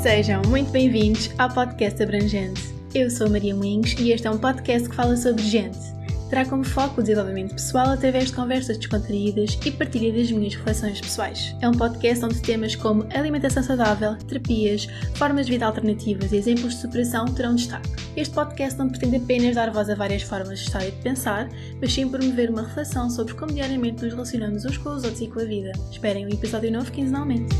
Sejam muito bem-vindos ao podcast Abrangente. Eu sou a Maria Moinhos e este é um podcast que fala sobre gente. Terá como foco o desenvolvimento pessoal através de conversas descontraídas e partilha das minhas reflexões pessoais. É um podcast onde temas como alimentação saudável, terapias, formas de vida alternativas e exemplos de superação terão destaque. Este podcast não pretende apenas dar voz a várias formas de estar e de pensar, mas sim promover uma reflexão sobre como diariamente nos relacionamos uns com os outros e com a vida. Esperem um episódio novo quinzenalmente.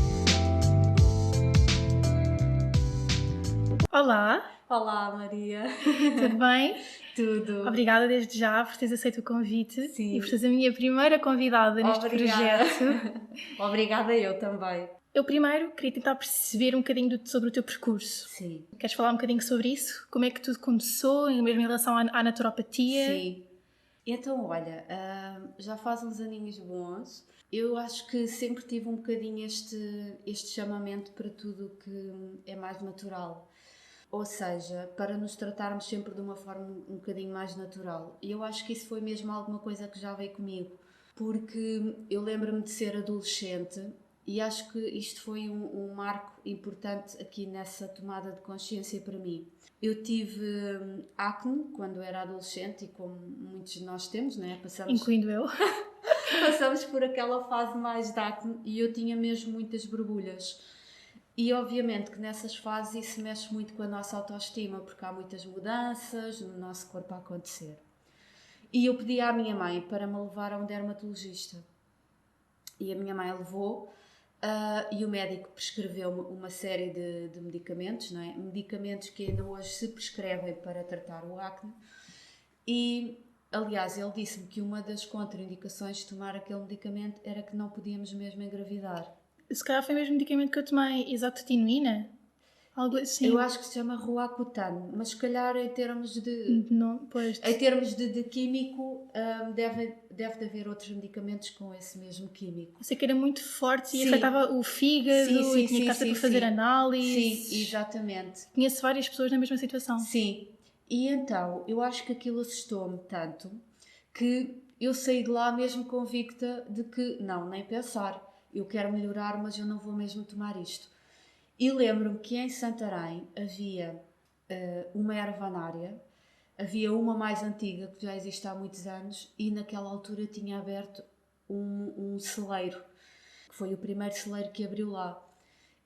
Olá! Olá, Maria. Tudo bem? Tudo. Obrigada desde já por teres aceito o convite. Sim. E por seres a minha primeira convidada neste projeto. Obrigada eu também. Eu primeiro queria tentar perceber um bocadinho sobre o teu percurso. Sim. Queres falar um bocadinho sobre isso? Como é que tudo começou, mesmo em relação à naturopatia? Sim. Então, olha, já faz uns aninhos bons. Eu acho que sempre tive um bocadinho este chamamento para tudo que é mais natural. Ou seja, para nos tratarmos sempre de uma forma um bocadinho mais natural. E eu acho que isso foi mesmo alguma coisa que já veio comigo. Porque eu lembro-me de ser adolescente e acho que isto foi um marco importante aqui nessa tomada de consciência para mim. Eu tive acne quando era adolescente e como muitos de nós temos, né? Incluindo eu. Passamos por aquela fase mais de acne e eu tinha mesmo muitas borbulhas. E obviamente que nessas fases isso mexe muito com a nossa autoestima, porque há muitas mudanças no nosso corpo a acontecer. E eu pedi à minha mãe para me levar a um dermatologista. E a minha mãe levou e o médico prescreveu-me uma série de medicamentos, não é? Medicamentos que ainda hoje se prescrevem para tratar o acne. E, aliás, ele disse-me que uma das contraindicações de tomar aquele medicamento era que não podíamos mesmo engravidar. Se calhar foi o mesmo medicamento que eu tomei, isotretinoína? Algo assim. Eu acho que se chama Roacutan, mas se calhar em termos de... Não, pois. Em termos de químico, deve haver outros medicamentos com esse mesmo químico. Eu sei que era muito forte e Sim. afetava o fígado e tinha que estar para fazer análise. Sim, exatamente. Conheço várias pessoas na mesma situação. Sim. E então, eu acho que aquilo assustou-me tanto que eu saí de lá mesmo convicta de que, não, nem pensar. Eu quero melhorar, mas eu não vou mesmo tomar isto. E lembro-me que em Santarém havia uma ervanária, havia uma mais antiga, que já existe há muitos anos, e naquela altura tinha aberto um celeiro, que foi o primeiro celeiro que abriu lá.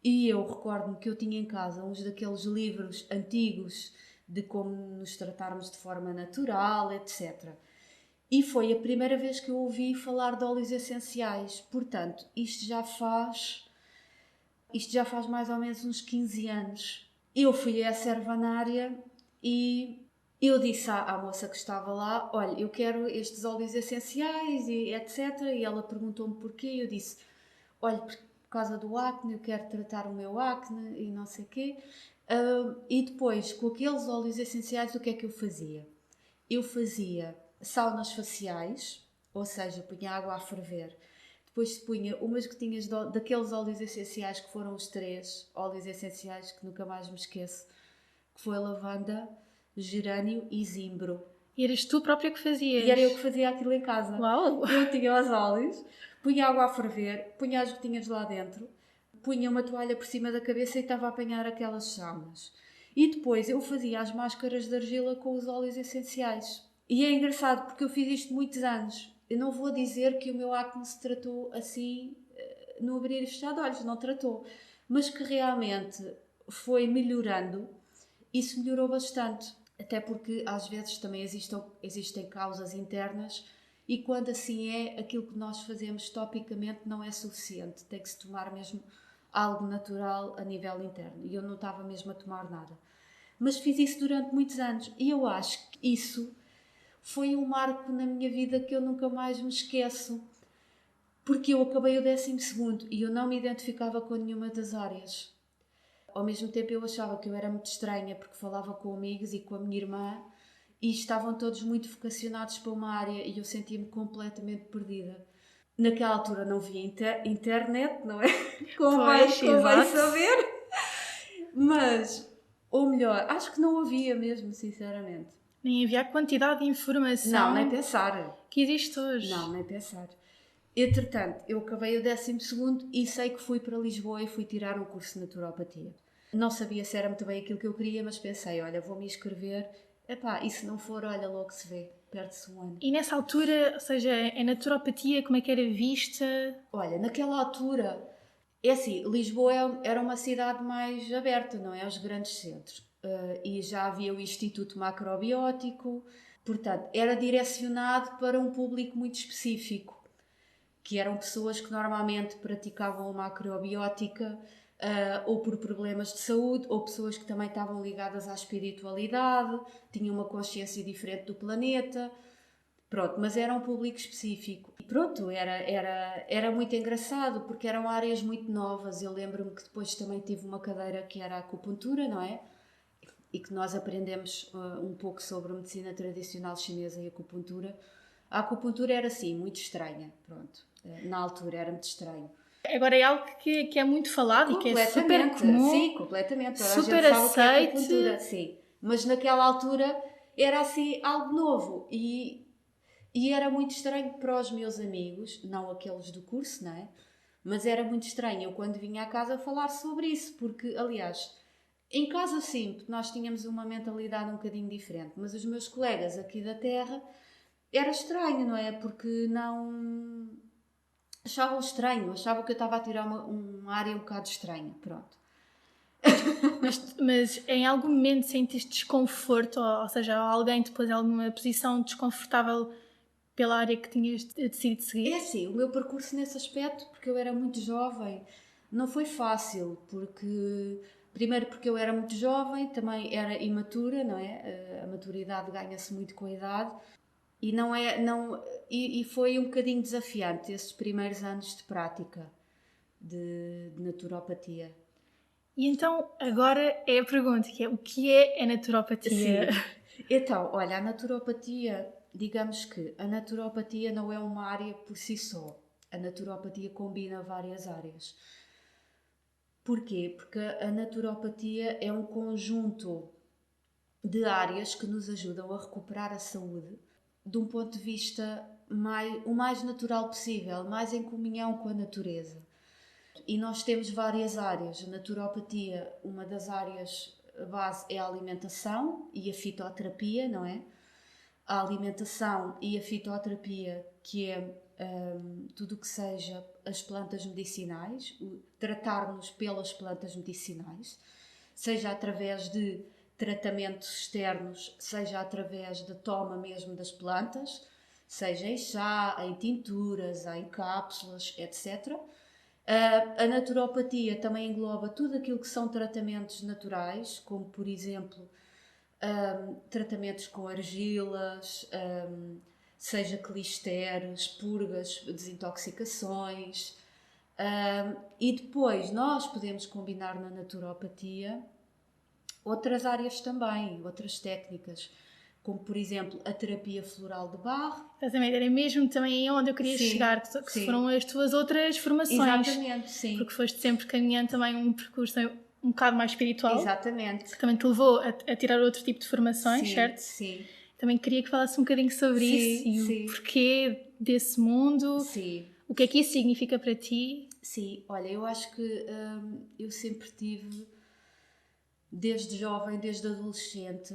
E eu recordo-me que eu tinha em casa uns daqueles livros antigos de como nos tratarmos de forma natural, etc. E foi a primeira vez que eu ouvi falar de óleos essenciais. Portanto, isto já faz mais ou menos uns 15 anos. Eu fui a essa ervanária e eu disse à moça que estava lá, olha, eu quero estes óleos essenciais e etc. E ela perguntou-me porquê e eu disse, olha, por causa do acne, eu quero tratar o meu acne e não sei o quê. E depois, com aqueles óleos essenciais, o que é que eu fazia? Eu fazia saunas faciais, ou seja, punha água a ferver. Depois punha umas gotinhas daqueles óleos essenciais que foram os 3 óleos essenciais que nunca mais me esqueço, que foi lavanda, gerânio e zimbro. E eras tu própria que fazias? E era eu que fazia aquilo em casa. Uau! Eu tinha os óleos, punha água a ferver, punha as gotinhas lá dentro, punha uma toalha por cima da cabeça e estava a apanhar aquelas saunas. E depois eu fazia as máscaras de argila com os óleos essenciais. E é engraçado porque eu fiz isto muitos anos. Eu não vou dizer que o meu acne se tratou assim, no abrir e fechar de olhos, não tratou. Mas que realmente foi melhorando, isso melhorou bastante. Até porque às vezes também existem causas internas e quando assim é, aquilo que nós fazemos topicamente não é suficiente. Tem que se tomar mesmo algo natural a nível interno. E eu não estava mesmo a tomar nada. Mas fiz isso durante muitos anos e eu acho que isso foi um marco na minha vida que eu nunca mais me esqueço. Porque eu acabei o 12º e eu não me identificava com nenhuma das áreas. Ao mesmo tempo eu achava que eu era muito estranha porque falava com amigos e com a minha irmã e estavam todos muito vocacionados para uma área e eu sentia-me completamente perdida. Naquela altura não havia internet, não é? Convém saber. Mas, ou melhor, acho que não havia mesmo, sinceramente. Nem havia a quantidade de informação. Não, nem pensar. Que existe hoje. Não, nem pensar. Entretanto, eu acabei o 12º e sei que fui para Lisboa e fui tirar um curso de naturopatia. Não sabia se era muito bem aquilo que eu queria, mas pensei, olha, vou-me inscrever. Epá, e se não for, olha, logo se vê, perde-se um ano. E nessa altura, ou seja, a naturopatia, como é que era vista? Olha, naquela altura, é assim, Lisboa era uma cidade mais aberta, não é? Aos grandes centros. E já havia o Instituto Macrobiótico, portanto, era direcionado para um público muito específico, que eram pessoas que normalmente praticavam a macrobiótica ou por problemas de saúde, ou pessoas que também estavam ligadas à espiritualidade, tinham uma consciência diferente do planeta. Pronto, mas era um público específico. E pronto, era muito engraçado, porque eram áreas muito novas. Eu lembro-me que depois também tive uma cadeira que era a acupuntura, não é? E que nós aprendemos um pouco sobre a medicina tradicional chinesa e acupuntura. A acupuntura era, assim, muito estranha, pronto. Na altura era muito estranho. Agora é algo que é muito falado e que é super Completamente, comum. sim, completamente. Toda super a gente sabe o que é aceite. acupuntura, sim. Mas naquela altura era assim algo novo e era muito estranho para os meus amigos, não aqueles do curso, não é? Mas era muito estranho eu quando vinha à casa falar sobre isso, porque, aliás, em casa sim, porque nós tínhamos uma mentalidade um bocadinho diferente, mas os meus colegas aqui da Terra era estranho, não é? Porque não achavam estranho, achavam que eu estava a tirar uma área um bocado estranha, pronto. Mas em algum momento sentiste desconforto, ou seja, alguém te pôs em alguma posição desconfortável pela área que tinhas decidido seguir? É assim, o meu percurso nesse aspecto, porque eu era muito jovem, não foi fácil, porque primeiro porque eu era muito jovem, também era imatura, não é? A maturidade ganha-se muito com a idade e não é, não, e foi um bocadinho desafiante esses primeiros anos de prática de naturopatia. E então, agora é a pergunta, que é o que é a naturopatia? Sim. Então, olha, a naturopatia, digamos que a naturopatia não é uma área por si só. A naturopatia combina várias áreas. Porquê? Porque a naturopatia é um conjunto de áreas que nos ajudam a recuperar a saúde de um ponto de vista o mais natural possível, mais em comunhão com a natureza. E nós temos várias áreas. A naturopatia, uma das áreas base é a alimentação e a fitoterapia, não é? A alimentação e a fitoterapia, que é tudo o que seja as plantas medicinais, tratar-nos pelas plantas medicinais, seja através de tratamentos externos, seja através da toma mesmo das plantas, seja em chá, em tinturas, em cápsulas, etc. A naturopatia também engloba tudo aquilo que são tratamentos naturais, como por exemplo tratamentos com argilas, seja clisteres, purgas, desintoxicações. E depois nós podemos combinar na naturopatia outras áreas também, outras técnicas, como por exemplo a terapia floral de Bach. Exatamente, era mesmo também onde eu queria chegar, que foram as tuas outras formações. Exatamente, sim. Porque foste sempre caminhando também um percurso um bocado mais espiritual. Exatamente. Que também te levou a tirar outro tipo de formações, Sim, certo? sim. Também queria que falasse um bocadinho sobre isso e o porquê desse mundo. Sim. O que é que isso significa para ti? Sim, olha, eu acho que eu sempre tive, desde jovem, desde adolescente,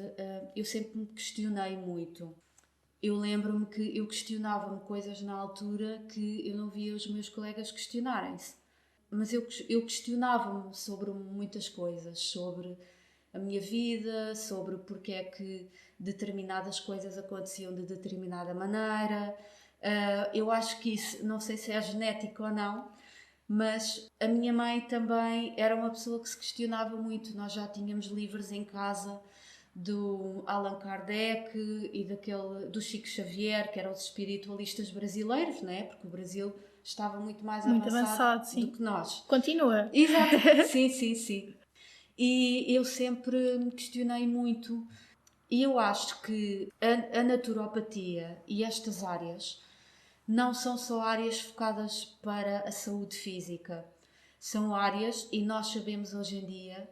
eu sempre me questionei muito. Eu lembro-me que eu questionava-me coisas na altura que eu não via os meus colegas questionarem-se. Mas eu questionava-me sobre muitas coisas, sobre a minha vida, sobre porque é que determinadas coisas aconteciam de determinada maneira. Eu acho que isso, não sei se é genético ou não, mas a minha mãe também era uma pessoa que se questionava muito. Nós já tínhamos livros em casa do Allan Kardec e do Chico Xavier, que eram os espiritualistas brasileiros, não é? Porque o Brasil estava muito mais avançado sim. do que nós. Continua. Exato, sim, sim, sim. E eu sempre me questionei muito. E eu acho que a naturopatia e estas áreas não são só áreas focadas para a saúde física. São áreas, e nós sabemos hoje em dia,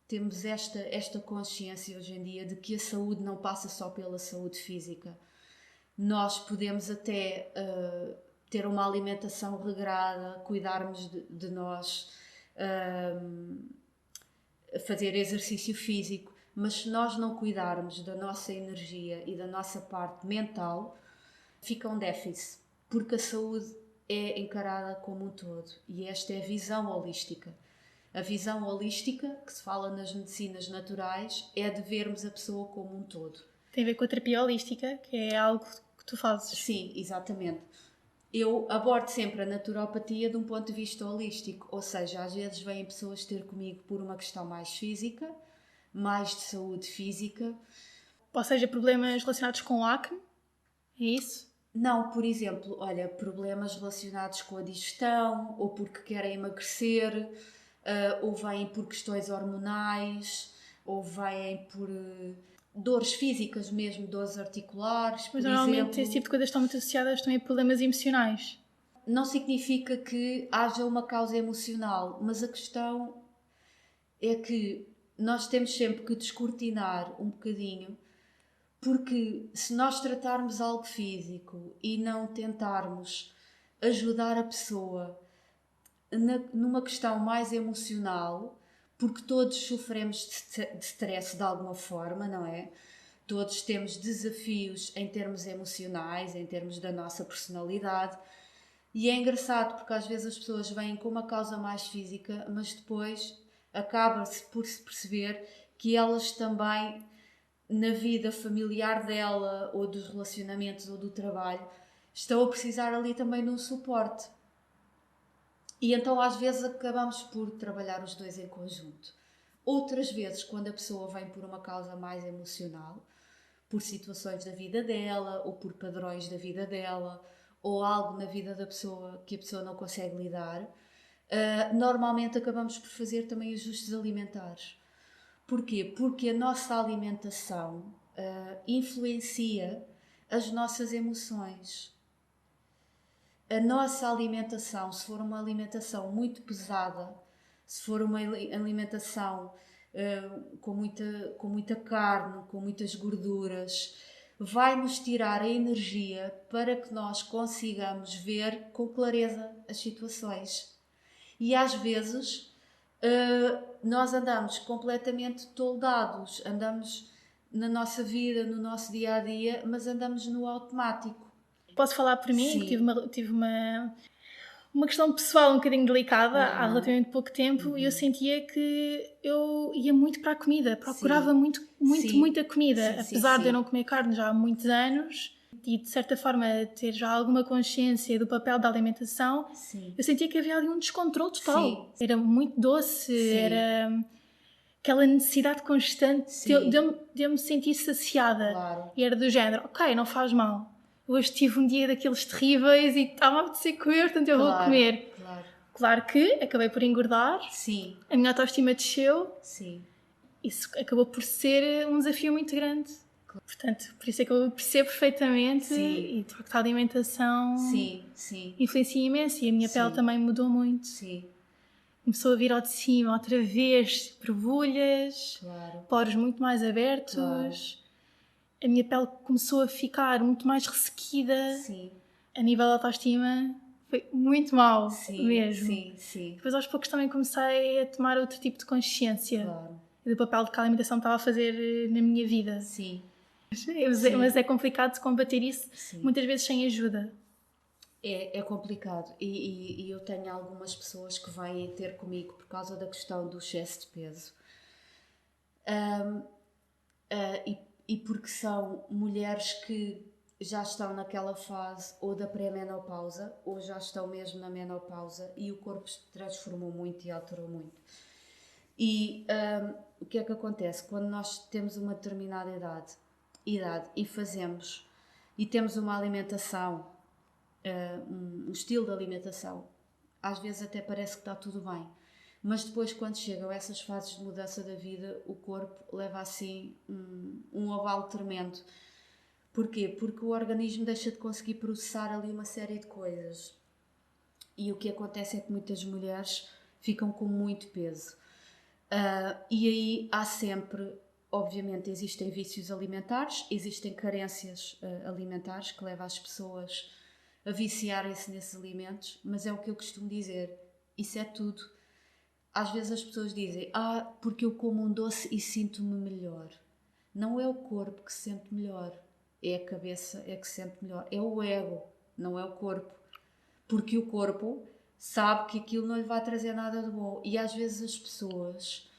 temos esta consciência hoje em dia de que a saúde não passa só pela saúde física. Nós podemos até ter uma alimentação regrada, cuidarmos de nós, fazer exercício físico, mas se nós não cuidarmos da nossa energia e da nossa parte mental, fica um déficit, porque a saúde é encarada como um todo e esta é a visão holística. A visão holística, que se fala nas medicinas naturais, é de vermos a pessoa como um todo. Tem a ver com a terapia holística, que é algo que tu fazes. Sim, exatamente. Eu abordo sempre a naturopatia de um ponto de vista holístico, ou seja, às vezes vêm pessoas ter comigo por uma questão mais física, mais de saúde física. Ou seja, problemas relacionados com acne, é isso? Não, por exemplo, olha, problemas relacionados com a digestão, ou porque querem emagrecer, ou vêm por questões hormonais, ou vêm por dores físicas mesmo, dores articulares, Mas por normalmente exemplo. esse tipo de coisas estão muito associadas também a problemas emocionais. Não significa que haja uma causa emocional, mas a questão é que nós temos sempre que descortinar um bocadinho, porque se nós tratarmos algo físico e não tentarmos ajudar a pessoa numa questão mais emocional, porque todos sofremos de stress de alguma forma, não é? Todos temos desafios em termos emocionais, em termos da nossa personalidade. E é engraçado porque às vezes as pessoas vêm com uma causa mais física, mas depois acaba-se por se perceber que elas também, na vida familiar dela, ou dos relacionamentos, ou do trabalho, estão a precisar ali também de um suporte. E então às vezes acabamos por trabalhar os dois em conjunto. Outras vezes, quando a pessoa vem por uma causa mais emocional, por situações da vida dela, ou por padrões da vida dela, ou algo na vida da pessoa que a pessoa não consegue lidar, normalmente acabamos por fazer também ajustes alimentares. Porquê? Porque a nossa alimentação influencia as nossas emoções. A nossa alimentação, se for uma alimentação muito pesada, se for uma alimentação com muita carne, com muitas gorduras, vai nos tirar a energia para que nós consigamos ver com clareza as situações. E às vezes nós andamos completamente toldados, andamos na nossa vida, no nosso dia a dia, mas andamos no automático. Posso falar por mim, que Sim. tive uma questão pessoal um bocadinho delicada há relativamente pouco tempo e eu sentia que eu ia muito para a comida, procurava muito, muita comida, apesar de eu não comer carne já há muitos anos e de certa forma ter já alguma consciência do papel da alimentação, eu sentia que havia ali um descontrole total. Era muito doce, era aquela necessidade constante de eu me sentir saciada. Claro. E era do género, ok, não faz mal. Hoje tive um dia daqueles terríveis e estava a apetecer comer, portanto eu vou comer. Claro que acabei por engordar, a minha autoestima desceu, isso acabou por ser um desafio muito grande. Portanto, por isso é que eu percebo perfeitamente e de facto a alimentação influencia imenso e a minha pele também mudou muito. Começou a vir ao de cima outra vez, borbulhas, poros muito mais abertos. A minha pele começou a ficar muito mais ressequida. A nível de autoestima foi muito mal mesmo. Depois aos poucos também comecei a tomar outro tipo de consciência do papel que a alimentação estava a fazer na minha vida. Mas é complicado de combater isso muitas vezes sem ajuda. É complicado e eu tenho algumas pessoas que vêm ter comigo por causa da questão do excesso de peso e porque são mulheres que já estão naquela fase ou da pré-menopausa ou já estão mesmo na menopausa e o corpo se transformou muito e alterou muito. E o que é que acontece? Quando nós temos uma determinada idade e fazemos e temos uma alimentação, um estilo de alimentação, às vezes até parece que está tudo bem, mas depois quando chegam essas fases de mudança da vida, o corpo leva assim um abalo tremendo. Porquê? Porque o organismo deixa de conseguir processar ali uma série de coisas e o que acontece é que muitas mulheres ficam com muito peso. E aí há sempre, obviamente, existem vícios alimentares, existem carências alimentares que levam as pessoas a viciarem-se nesses alimentos, mas é o que eu costumo dizer, isso é tudo às vezes as pessoas dizem, porque eu como um doce e sinto-me melhor. Não é o corpo que se sente melhor, é a cabeça que se sente melhor. É o ego, não é o corpo. Porque o corpo sabe que aquilo não lhe vai trazer nada de bom. E às vezes as pessoas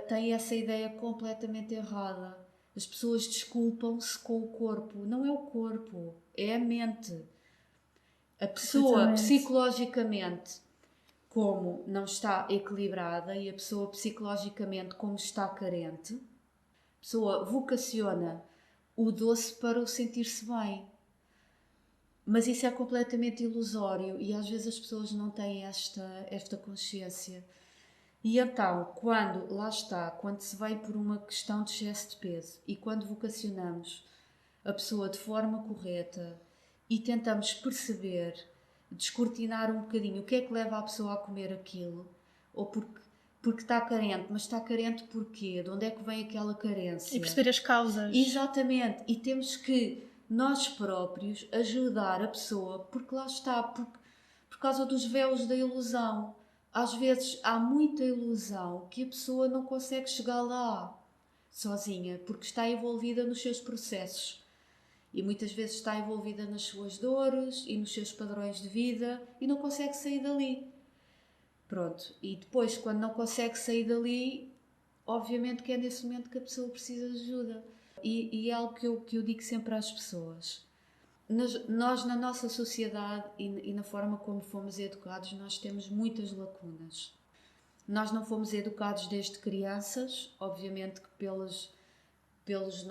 têm essa ideia completamente errada. As pessoas desculpam-se com o corpo. Não é o corpo, é a mente. A pessoa psicologicamente como não está equilibrada e a pessoa psicologicamente como está carente, a pessoa vocaciona o doce para o sentir-se bem. Mas isso é completamente ilusório e às vezes as pessoas não têm esta consciência. E então, quando se vai por uma questão de excesso de peso e quando vocacionamos a pessoa de forma correta e tentamos perceber, descortinar um bocadinho o que é que leva a pessoa a comer aquilo, ou porque está carente, mas está carente porquê? De onde é que vem aquela carência? E perceber as causas. Exatamente, e temos que nós próprios ajudar a pessoa, porque lá está, por causa dos véus da ilusão. Às vezes há muita ilusão que a pessoa não consegue chegar lá sozinha, porque está envolvida nos seus processos. E muitas vezes está envolvida nas suas dores e nos seus padrões de vida e não consegue sair dali. Pronto, e depois quando não consegue sair dali, obviamente que é nesse momento que a pessoa precisa de ajuda. E é algo que eu digo sempre às pessoas. Nós na nossa sociedade e na forma como fomos educados, nós temos muitas lacunas. Nós não fomos educados desde crianças, obviamente que pelas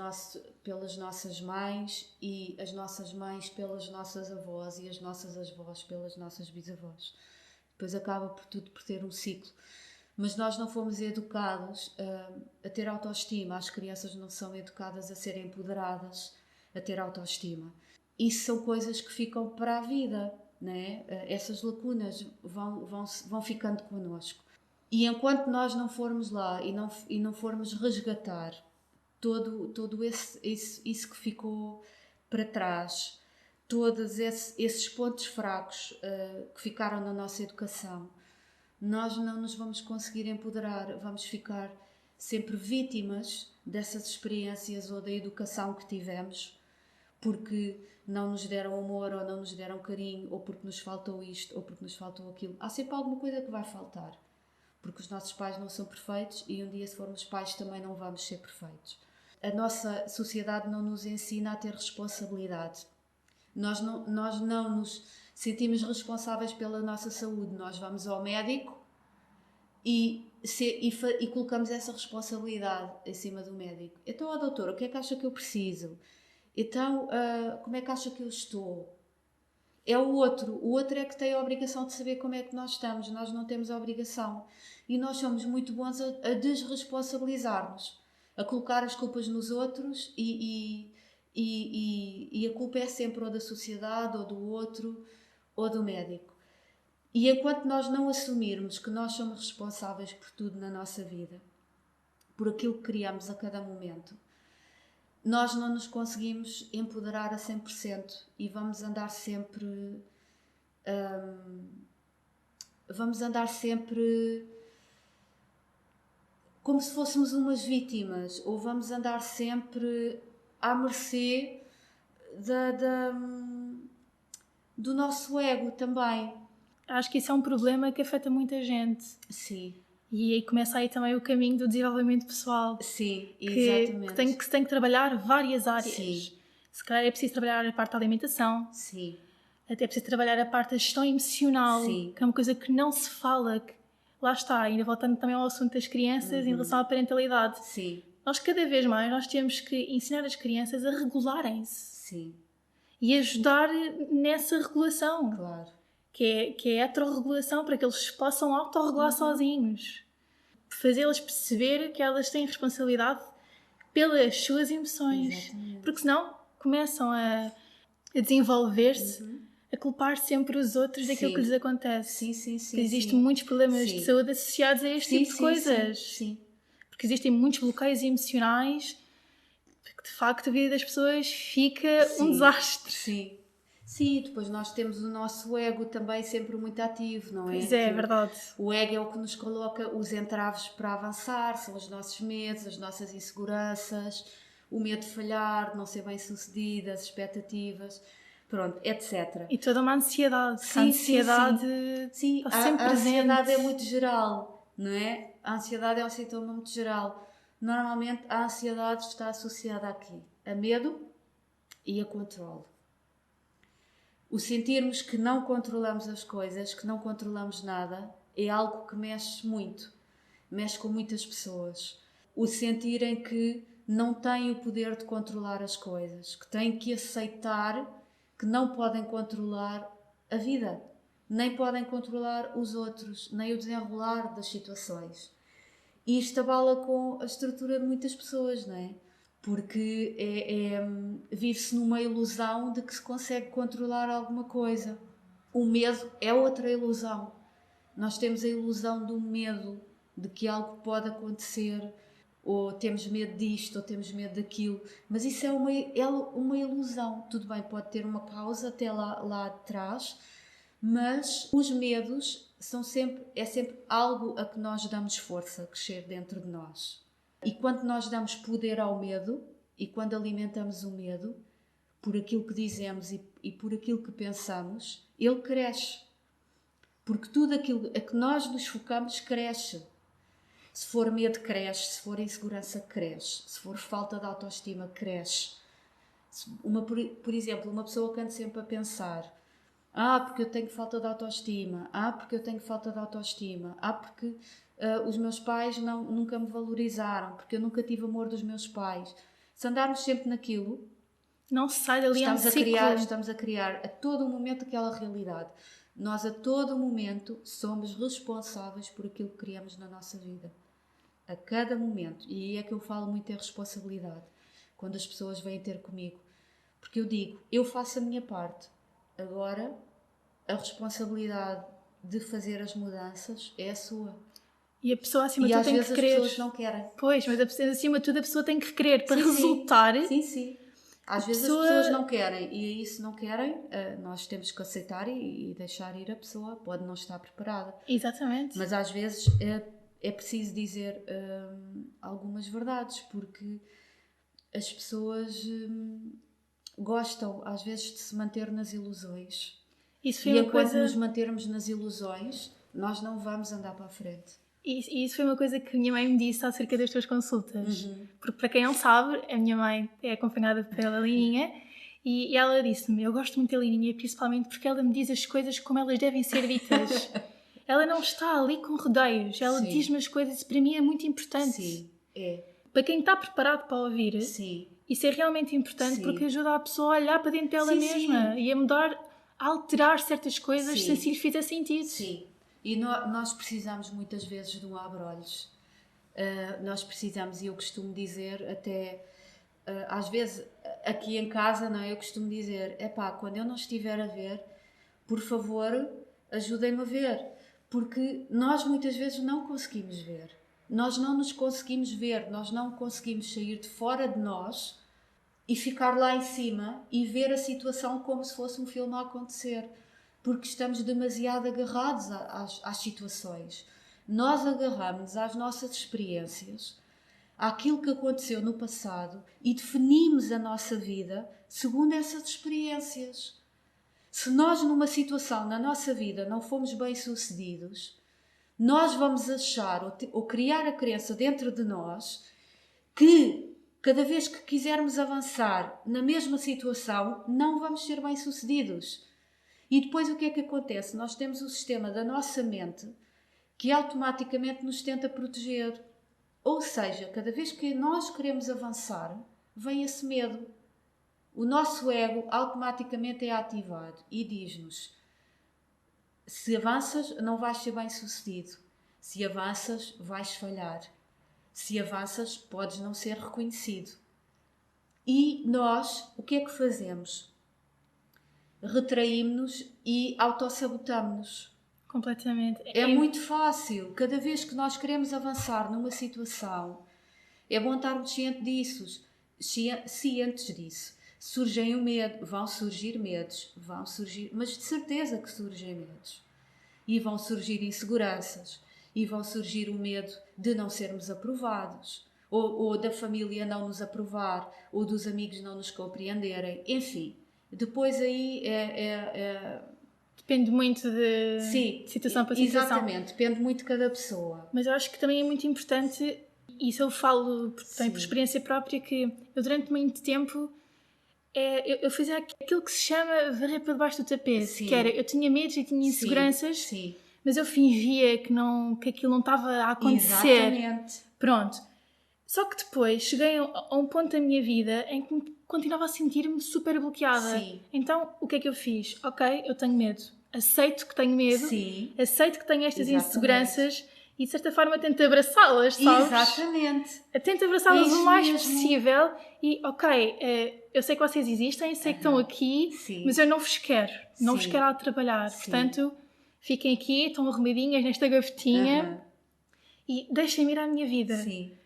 nossas mães e as nossas mães pelas nossas avós e as nossas avós pelas nossas bisavós. Depois acaba por tudo por ter um ciclo. Mas nós não fomos educados a ter autoestima. As crianças não são educadas a serem empoderadas, a ter autoestima. Isso são coisas que ficam para a vida, né? Essas lacunas vão ficando connosco. E enquanto nós não formos lá e não formos resgatar todo isso que ficou para trás, todos esses pontos fracos que ficaram na nossa educação, nós não nos vamos conseguir empoderar, vamos ficar sempre vítimas dessas experiências ou da educação que tivemos, porque não nos deram amor ou não nos deram carinho, ou porque nos faltou isto ou porque nos faltou aquilo. Há sempre alguma coisa que vai faltar, porque os nossos pais não são perfeitos e um dia, se formos pais, também não vamos ser perfeitos. A nossa sociedade não nos ensina a ter responsabilidade. Nós não nos sentimos responsáveis pela nossa saúde. Nós vamos ao médico e colocamos essa responsabilidade em cima do médico. Então, doutor, o que é que acha que eu preciso? Então, como é que acha que eu estou? É o outro é que tem a obrigação de saber como é que nós estamos. Nós não temos a obrigação. E nós somos muito bons a desresponsabilizar-nos, a colocar as culpas nos outros e a culpa é sempre ou da sociedade, ou do outro, ou do médico. E enquanto nós não assumirmos que nós somos responsáveis por tudo na nossa vida, por aquilo que criamos a cada momento, nós não nos conseguimos empoderar a 100% e vamos andar sempre como se fôssemos umas vítimas, ou vamos andar sempre à mercê do nosso ego também. Acho que isso é um problema que afeta muita gente. Sim. E aí começa aí também o caminho do desenvolvimento pessoal. Sim, exatamente. Que se tem que trabalhar várias áreas. Sim. Se calhar é preciso trabalhar a parte da alimentação. Sim. Até é preciso trabalhar a parte da gestão emocional. Sim. Que é uma coisa que não se fala. Lá está, ainda voltando também ao assunto das crianças em relação à parentalidade. Sim. Nós cada vez mais nós temos que ensinar as crianças a regularem-se. Sim. E ajudar nessa regulação. Claro. Que é a autorregulação, para que eles possam autorregular sozinhos. Fazê-las perceber que elas têm responsabilidade pelas suas emoções. Exatamente. Porque senão começam a desenvolver-se, a culpar sempre os outros daquilo que lhes acontece. Sim. Porque existem muitos problemas de saúde associados a este tipo de coisas. Sim. Porque existem muitos bloqueios emocionais, porque de facto a vida das pessoas fica um desastre. Sim, depois nós temos o nosso ego também sempre muito ativo, não é? Pois é, é Que verdade. o ego é o que nos coloca os entraves para avançar, são os nossos medos, as nossas inseguranças, o medo de falhar, de não ser bem-sucedida, as expectativas, pronto, etc. E toda uma ansiedade, porque a Sim, sim, ansiedade sim. Sim, está sempre a presente. ansiedade é muito geral, não é? A ansiedade é um sintoma muito geral. Normalmente a ansiedade está associada aqui a medo e a controle. O sentirmos que não controlamos as coisas, que não controlamos nada, é algo que mexe muito, mexe com muitas pessoas. O sentirem que não têm o poder de controlar as coisas, que têm que aceitar que não podem controlar a vida, nem podem controlar os outros, nem o desenrolar das situações. E isto abala com a estrutura de muitas pessoas, não é? Porque vive-se numa ilusão de que se consegue controlar alguma coisa. O medo é outra ilusão. Nós temos a ilusão do medo de que algo pode acontecer, ou temos medo disto, ou temos medo daquilo, mas isso é uma ilusão. Tudo bem, pode ter uma causa até lá atrás, mas os medos é sempre algo a que nós damos força a crescer dentro de nós. E quando nós damos poder ao medo, e quando alimentamos o medo, por aquilo que dizemos e por aquilo que pensamos, ele cresce. Porque tudo aquilo a que nós nos focamos cresce. Se for medo, cresce. Se for insegurança, cresce. Se for falta de autoestima, cresce. Por exemplo, uma pessoa que anda sempre a pensar: porque eu tenho falta de autoestima. Porque eu tenho falta de autoestima. Porque os meus pais nunca me valorizaram. Porque eu nunca tive amor dos meus pais. Se andarmos sempre naquilo, Não se sai dali, é um ciclo. estamos a criar a todo momento aquela realidade. Nós a todo momento somos responsáveis por aquilo que criamos na nossa vida. A cada momento. E aí é que eu falo muito em responsabilidade. Quando as pessoas vêm ter comigo. Porque eu digo, eu faço a minha parte. Agora, a responsabilidade de fazer as mudanças é a sua. E a pessoa acima de E tudo às tem vezes que as querer. pessoas não querem. Pois, mas acima de tudo a pessoa tem que querer para Sim, resultar. Sim, sim. Às vezes as pessoas não querem, e aí se não querem, nós temos que aceitar e deixar ir a pessoa, pode não estar preparada. Exatamente. Mas às vezes é preciso dizer algumas verdades, porque as pessoas gostam às vezes de se manter nas ilusões. Isso foi E uma enquanto coisa... nos mantermos nas ilusões, nós não vamos andar para a frente. E isso foi uma coisa que a minha mãe me disse acerca das tuas consultas. Porque, para quem não sabe, a minha mãe é acompanhada pela Lininha e ela disse-me: eu gosto muito da Lininha, principalmente porque ela me diz as coisas como elas devem ser ditas. Ela não está ali com rodeios, ela diz-me as coisas e para mim é muito importante. Sim, é. Para quem está preparado para ouvir, sim. Isso é realmente importante porque ajuda a pessoa a olhar para dentro dela mesma e a mudar, a alterar certas coisas se lhe fizer sentido. Sim. E nós precisamos muitas vezes de um abre-olhos. Nós precisamos, e eu costumo dizer até, às vezes aqui em casa, não é? Eu costumo dizer, quando eu não estiver a ver, por favor, ajudem-me a ver. Porque nós muitas vezes não conseguimos ver. Nós não nos conseguimos ver, nós não conseguimos sair de fora de nós e ficar lá em cima e ver a situação como se fosse um filme a acontecer. Porque estamos demasiado agarrados às situações. Nós agarramos às nossas experiências, àquilo que aconteceu no passado e definimos a nossa vida segundo essas experiências. Se nós numa situação na nossa vida não fomos bem-sucedidos, nós vamos achar ou criar a crença dentro de nós que cada vez que quisermos avançar na mesma situação não vamos ser bem-sucedidos. E depois o que é que acontece? Nós temos o sistema da nossa mente que automaticamente nos tenta proteger. Ou seja, cada vez que nós queremos avançar, vem esse medo. O nosso ego automaticamente é ativado e diz-nos: se avanças, não vais ser bem-sucedido. Se avanças, vais falhar. Se avanças, podes não ser reconhecido. E nós, o que é que fazemos? Retraímos-nos e autossabotamos-nos. Completamente. É muito fácil. Cada vez que nós queremos avançar numa situação, é bom estarmos cientes disso. surgem o medo, vão surgir medos, mas de certeza que surgem medos. E vão surgir inseguranças, e vão surgir o medo de não sermos aprovados, ou da família não nos aprovar, ou dos amigos não nos compreenderem, enfim. Depois aí Depende muito sim, de situação para situação. exatamente, depende muito de cada pessoa. Mas eu acho que também é muito importante, e isso eu falo também por experiência própria, que eu durante muito tempo eu fazia aquilo que se chama varrer para debaixo do tapete. Sim. Que era, eu tinha medos e tinha inseguranças, Sim. mas eu fingia que aquilo não estava a acontecer. Exatamente. Pronto. Só que depois cheguei a um ponto da minha vida em que continuava a sentir-me super bloqueada. Sim. Então, o que é que eu fiz? Ok, eu tenho medo. Aceito que tenho medo. Sim. Aceito que tenho estas inseguranças e, de certa forma, tento abraçá-las, sabes? Exatamente. Tento abraçá-las o mais mesmo. possível e, ok, eu sei que vocês existem, sei que estão aqui, mas eu não vos quero. Não vos quero lá trabalhar. Portanto, fiquem aqui, estão arrumadinhas nesta gavetinha e deixem-me ir à minha vida. Sim.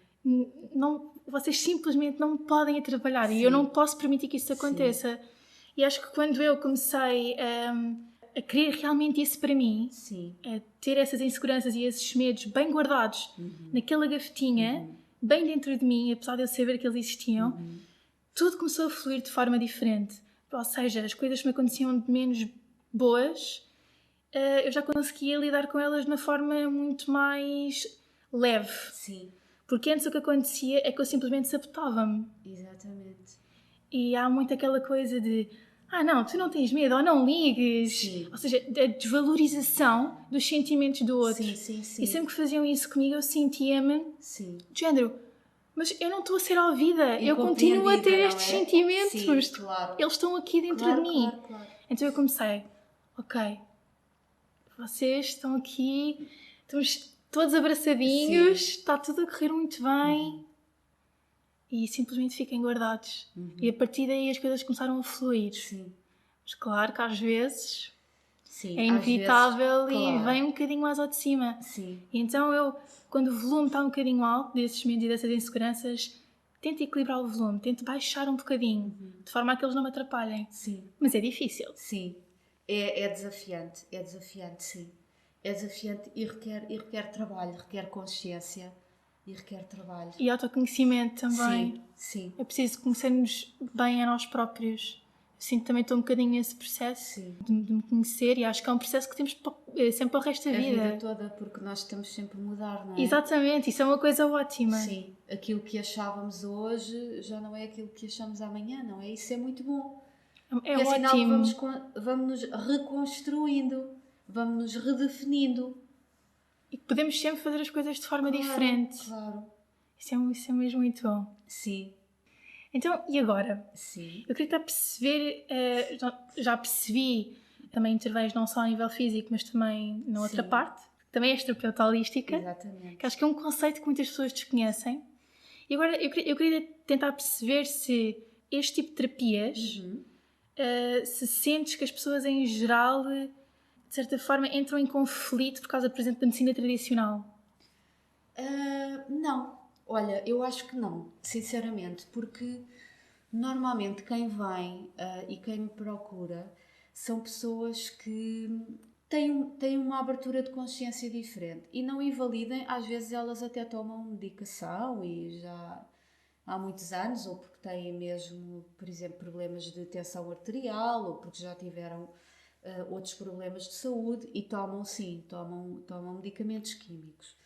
Não, vocês simplesmente não podem ir trabalhar e eu não posso permitir que isso aconteça. E acho que quando eu comecei a querer realmente isso para mim, ter essas inseguranças e esses medos bem guardados naquela gavetinha, bem dentro de mim, apesar de eu saber que eles existiam, tudo começou a fluir de forma diferente. Ou seja, as coisas que me aconteciam de menos boas, eu já conseguia lidar com elas de uma forma muito mais leve. Sim. Porque antes o que acontecia é que eu simplesmente sabotava-me. Exatamente. E há muito aquela coisa de não, tu não tens medo, ou não ligues. Sim. Ou seja, a desvalorização dos sentimentos do outro. Sim. E sempre que faziam isso comigo, eu sentia-me de género, mas eu não estou a ser ouvida, eu continuo a ter estes sentimentos. Sim, claro. Eles estão aqui dentro de mim. Claro. Então eu comecei, ok, vocês estão aqui, estamos todos abraçadinhos, está tudo a correr muito bem. E simplesmente fiquem guardados. E a partir daí as coisas começaram a fluir. Sim. Mas claro que às vezes é inevitável e vem um bocadinho mais ao de cima. Sim. E então quando o volume está um bocadinho alto desses medos e dessas inseguranças, tento equilibrar o volume, tento baixar um bocadinho, de forma a que eles não me atrapalhem. Sim. Mas é difícil. Sim. É desafiante, sim. É desafiante e requer trabalho, requer consciência. E requer trabalho. E autoconhecimento também. Sim. É preciso conhecermos bem a nós próprios. Eu sinto que também estou um bocadinho nesse processo de me conhecer e acho que é um processo que temos sempre para o resto da vida. A vida toda, porque nós estamos sempre a mudar, não é? Exatamente, isso é uma coisa ótima. Sim, aquilo que achávamos hoje já não é aquilo que achamos amanhã, não é? Isso é muito bom. É ótimo. ótimo. Vamos nos reconstruindo, vamos nos redefinindo. E podemos sempre fazer as coisas de forma diferente. Claro. Isso é mesmo muito bom. Sim. Então, e agora? Sim. Eu queria tentar perceber, já percebi, também intervens não só a nível físico, mas também na outra parte, que também és terapeuta holística. Exatamente. Que acho que é um conceito que muitas pessoas desconhecem. E agora eu queria tentar perceber se este tipo de terapias, se sentes que as pessoas em geral, de certa forma, entram em conflito por causa, por exemplo, da medicina tradicional. Não. Olha, eu acho que não, sinceramente, porque normalmente quem vem e quem me procura são pessoas que têm uma abertura de consciência diferente e não invalidem, às vezes elas até tomam medicação e já há muitos anos, ou porque têm mesmo, por exemplo, problemas de tensão arterial, ou porque já tiveram outros problemas de saúde e tomam medicamentos químicos.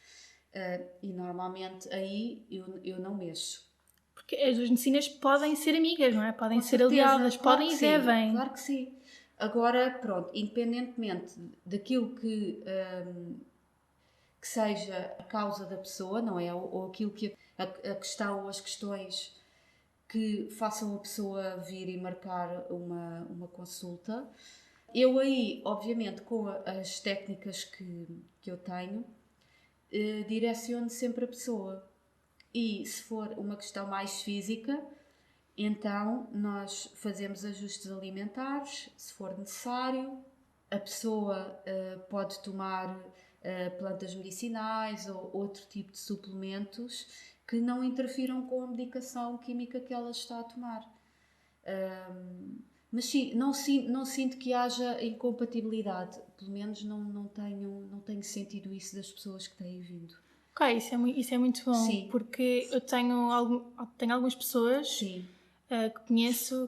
E normalmente aí eu não mexo. Porque as duas medicinas podem ser amigas, não é? Podem ser certeza, aliadas, claro podem e devem. Claro que sim. Agora, pronto, independentemente daquilo que seja a causa da pessoa, não é? Ou aquilo que a questão ou as questões que façam a pessoa vir e marcar uma consulta, eu aí, obviamente, com as técnicas que eu tenho, direciono sempre a pessoa. E se for uma questão mais física, então nós fazemos ajustes alimentares, se for necessário. A pessoa pode tomar plantas medicinais ou outro tipo de suplementos que não interfiram com a medicação química que ela está a tomar. Mas sim, não sinto que haja incompatibilidade. Pelo menos não tenho sentido isso das pessoas que têm vindo. Ok, isso é muito bom, Sim. porque eu tenho algumas pessoas Sim, que conheço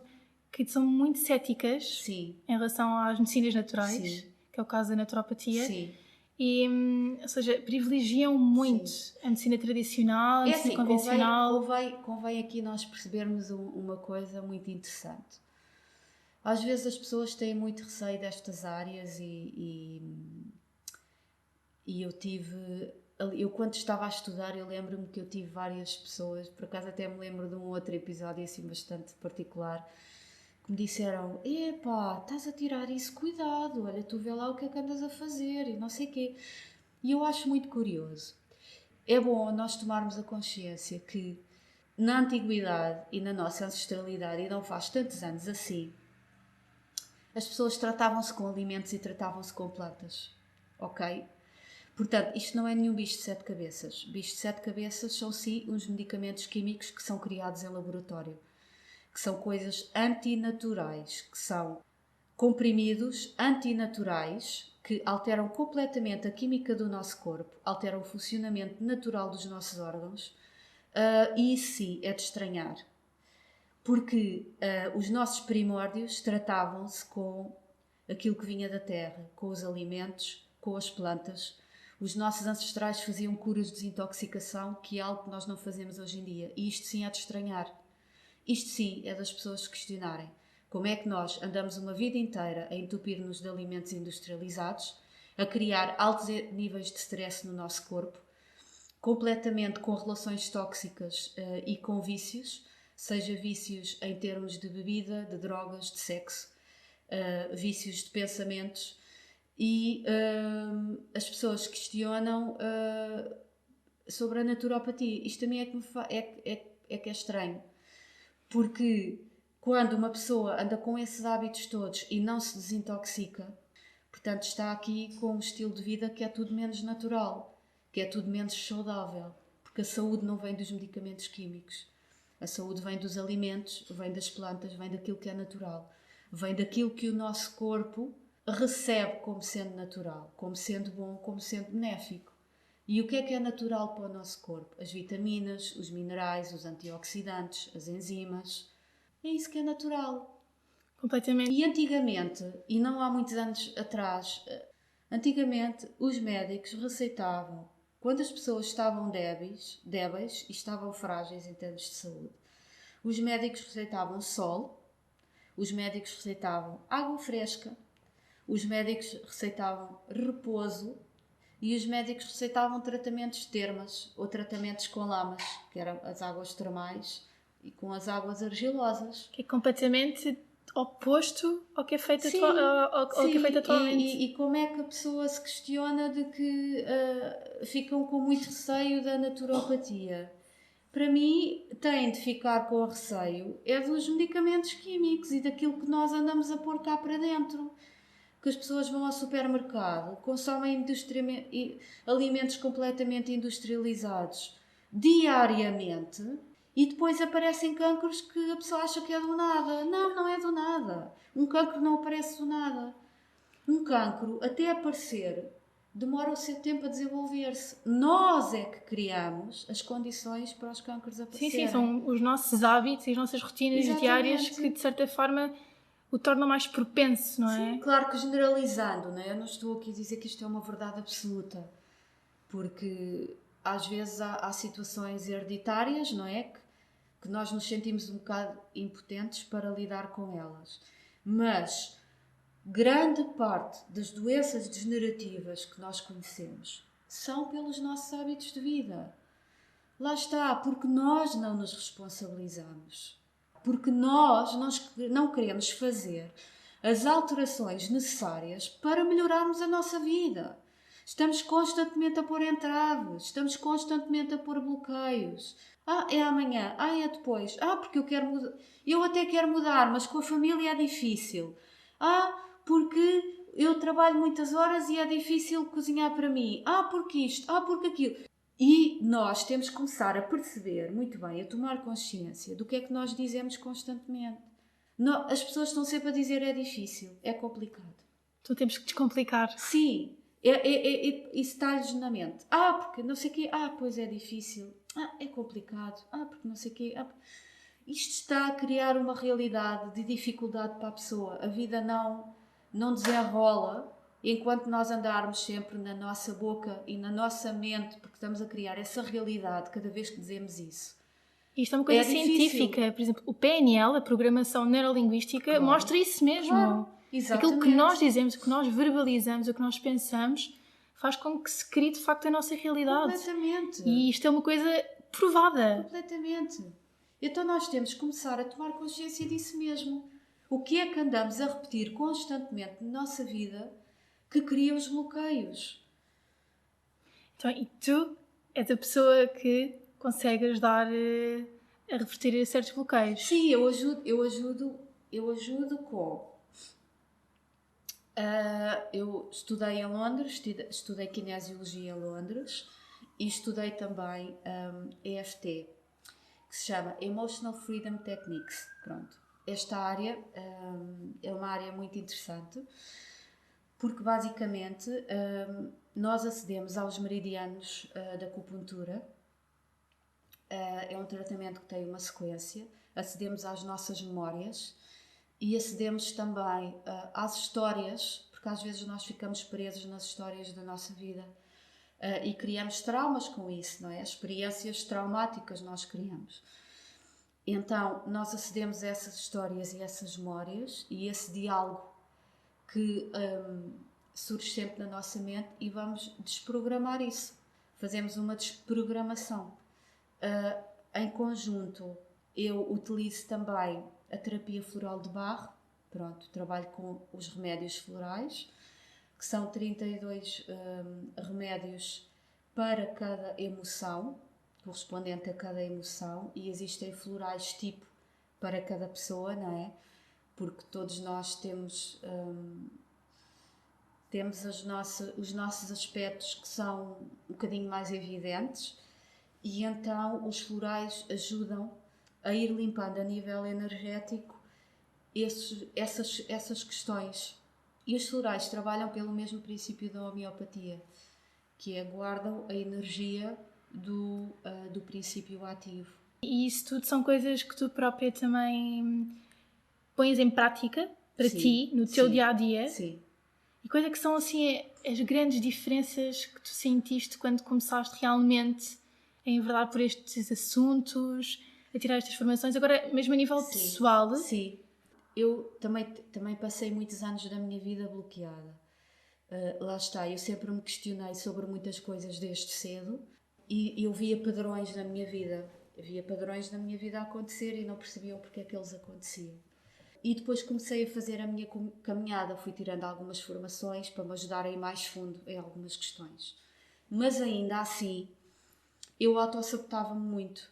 que são muito céticas sim, em relação às medicinas naturais, sim, que é o caso da naturopatia, sim. e, ou seja, privilegiam muito Sim. a medicina tradicional, a É medicina assim, convencional. convém aqui nós percebermos uma coisa muito interessante. Às vezes as pessoas têm muito receio destas áreas e eu quando estava a estudar, eu lembro-me que eu tive várias pessoas, por acaso até me lembro de um outro episódio assim bastante particular, que me disseram: epá, estás a tirar isso, cuidado, olha, tu vê lá o que é que andas a fazer e não sei o quê. E eu acho muito curioso. É bom nós tomarmos a consciência que na antiguidade e na nossa ancestralidade, e não faz tantos anos assim, as pessoas tratavam-se com alimentos e tratavam-se com plantas. Ok? Portanto, isto não é nenhum bicho de sete cabeças. Bicho de sete cabeças são sim uns medicamentos químicos que são criados em laboratório, que são coisas antinaturais, que são comprimidos antinaturais que alteram completamente a química do nosso corpo, alteram o funcionamento natural dos nossos órgãos, e isso sim é de estranhar, porque os nossos primórdios tratavam-se com aquilo que vinha da terra, com os alimentos, com as plantas. Os nossos ancestrais faziam curas de desintoxicação, que é algo que nós não fazemos hoje em dia. E isto sim é de estranhar. Isto sim é das pessoas se questionarem. Como é que nós andamos uma vida inteira a entupir-nos de alimentos industrializados, a criar altos níveis de stress no nosso corpo, completamente com relações tóxicas e com vícios, seja vícios em termos de bebida, de drogas, de sexo, vícios de pensamentos, e as pessoas questionam sobre a naturopatia. Isto também é que é estranho, porque quando uma pessoa anda com esses hábitos todos e não se desintoxica, portanto está aqui com um estilo de vida que é tudo menos natural, que é tudo menos saudável, porque a saúde não vem dos medicamentos químicos. A saúde vem dos alimentos, vem das plantas, vem daquilo que é natural, vem daquilo que o nosso corpo recebe como sendo natural, como sendo bom, como sendo benéfico. E o que é natural para o nosso corpo? As vitaminas, os minerais, os antioxidantes, as enzimas. É isso que é natural. Completamente. E antigamente, e não há muitos anos atrás, antigamente os médicos receitavam, quando as pessoas estavam débeis e estavam frágeis em termos de saúde, os médicos receitavam sol, os médicos receitavam água fresca, os médicos receitavam repouso e os médicos receitavam tratamentos de termas ou tratamentos com lamas, que eram as águas termais e com as águas argilosas. Que é completamente oposto ao que é feito, Sim, ao que é feito sim. atualmente. E como é que a pessoa se questiona de que ficam com muito receio da naturopatia? Para mim, tem de ficar com receio é dos medicamentos químicos e daquilo que nós andamos a pôr cá para dentro. Que as pessoas vão ao supermercado, consomem alimentos completamente industrializados diariamente e depois aparecem cancros que a pessoa acha que é do nada. Não, não é do nada. Um cancro não aparece do nada. Um cancro, até aparecer, demora o seu tempo a desenvolver-se. Nós é que criamos as condições para os cancros aparecerem. Sim, são os nossos hábitos e as nossas rotinas diárias que, de certa forma, o tornam mais propenso, não é? Sim, claro que generalizando, não é? Eu não estou aqui a dizer que isto é uma verdade absoluta, porque às vezes há situações hereditárias, não é? Que nós nos sentimos um bocado impotentes para lidar com elas. Mas grande parte das doenças degenerativas que nós conhecemos são pelos nossos hábitos de vida. Lá está, porque nós não nos responsabilizamos. Porque nós não queremos fazer as alterações necessárias para melhorarmos a nossa vida. Estamos constantemente a pôr entraves, estamos constantemente a pôr bloqueios. Ah, é amanhã, ah, é depois, ah, porque eu quero mudar, eu até quero mudar, mas com a família é difícil. Ah, porque eu trabalho muitas horas e é difícil cozinhar para mim. Ah, porque isto, ah, porque aquilo. E nós temos que começar a perceber muito bem, a tomar consciência do que é que nós dizemos constantemente. Não, as pessoas estão sempre a dizer é difícil, é complicado. Então temos que descomplicar. Sim, isso está-lhes na mente. Porque não sei o quê. Pois é difícil. É complicado. Porque não sei o quê. Isto está a criar uma realidade de dificuldade para a pessoa. A vida não desenrola enquanto nós andarmos sempre na nossa boca e na nossa mente, porque estamos a criar essa realidade cada vez que dizemos isso. Isto é uma coisa científica. Por exemplo, o PNL, a Programação Neurolinguística, mostra isso mesmo. Claro, exatamente. Aquilo que nós dizemos, o que nós verbalizamos, o que nós pensamos, faz com que se crie de facto a nossa realidade. Completamente. E isto é uma coisa provada. Completamente. Então nós temos que começar a tomar consciência disso mesmo. O que é que andamos a repetir constantemente na nossa vida que cria os bloqueios? Então, e tu és a pessoa que consegue ajudar a reverter certos bloqueios? Sim, eu ajudo com... eu estudei em Londres, estudei Kinesiologia em Londres e estudei também EFT, que se chama Emotional Freedom Techniques. Pronto. Esta área é uma área muito interessante porque basicamente nós acedemos aos meridianos da acupuntura. É um tratamento que tem uma sequência, acedemos às nossas memórias e acedemos também às histórias, porque às vezes nós ficamos presos nas histórias da nossa vida e criamos traumas com isso, não é? Experiências traumáticas nós criamos. Então, nós acedemos a essas histórias e essas memórias e esse diálogo que surge sempre na nossa mente e vamos desprogramar isso. Fazemos uma desprogramação. Em conjunto, eu utilizo também a terapia floral de Bach. Pronto, trabalho com os remédios florais, que são 32 remédios para cada emoção, correspondente a cada emoção, e existem florais tipo para cada pessoa, não é? Porque todos nós temos os nossos aspectos que são um bocadinho mais evidentes, e então os florais ajudam a ir limpando a nível energético essas questões. E os florais trabalham pelo mesmo princípio da homeopatia, que é guardam a energia do princípio ativo. E isso tudo são coisas que tu própria também pões em prática para ti, no teu dia-a-dia? Sim. E quais é que são assim as grandes diferenças que tu sentiste quando começaste realmente a enverdar por estes assuntos, a tirar estas formações, agora mesmo a nível pessoal? Sim. Eu também passei muitos anos da minha vida bloqueada. Lá está, eu sempre me questionei sobre muitas coisas desde cedo e eu via padrões na minha vida. A acontecer e não percebia porque é que eles aconteciam. E depois comecei a fazer a minha caminhada, fui tirando algumas formações para me ajudar a ir mais fundo em algumas questões. Mas ainda assim, eu autossabotava-me muito.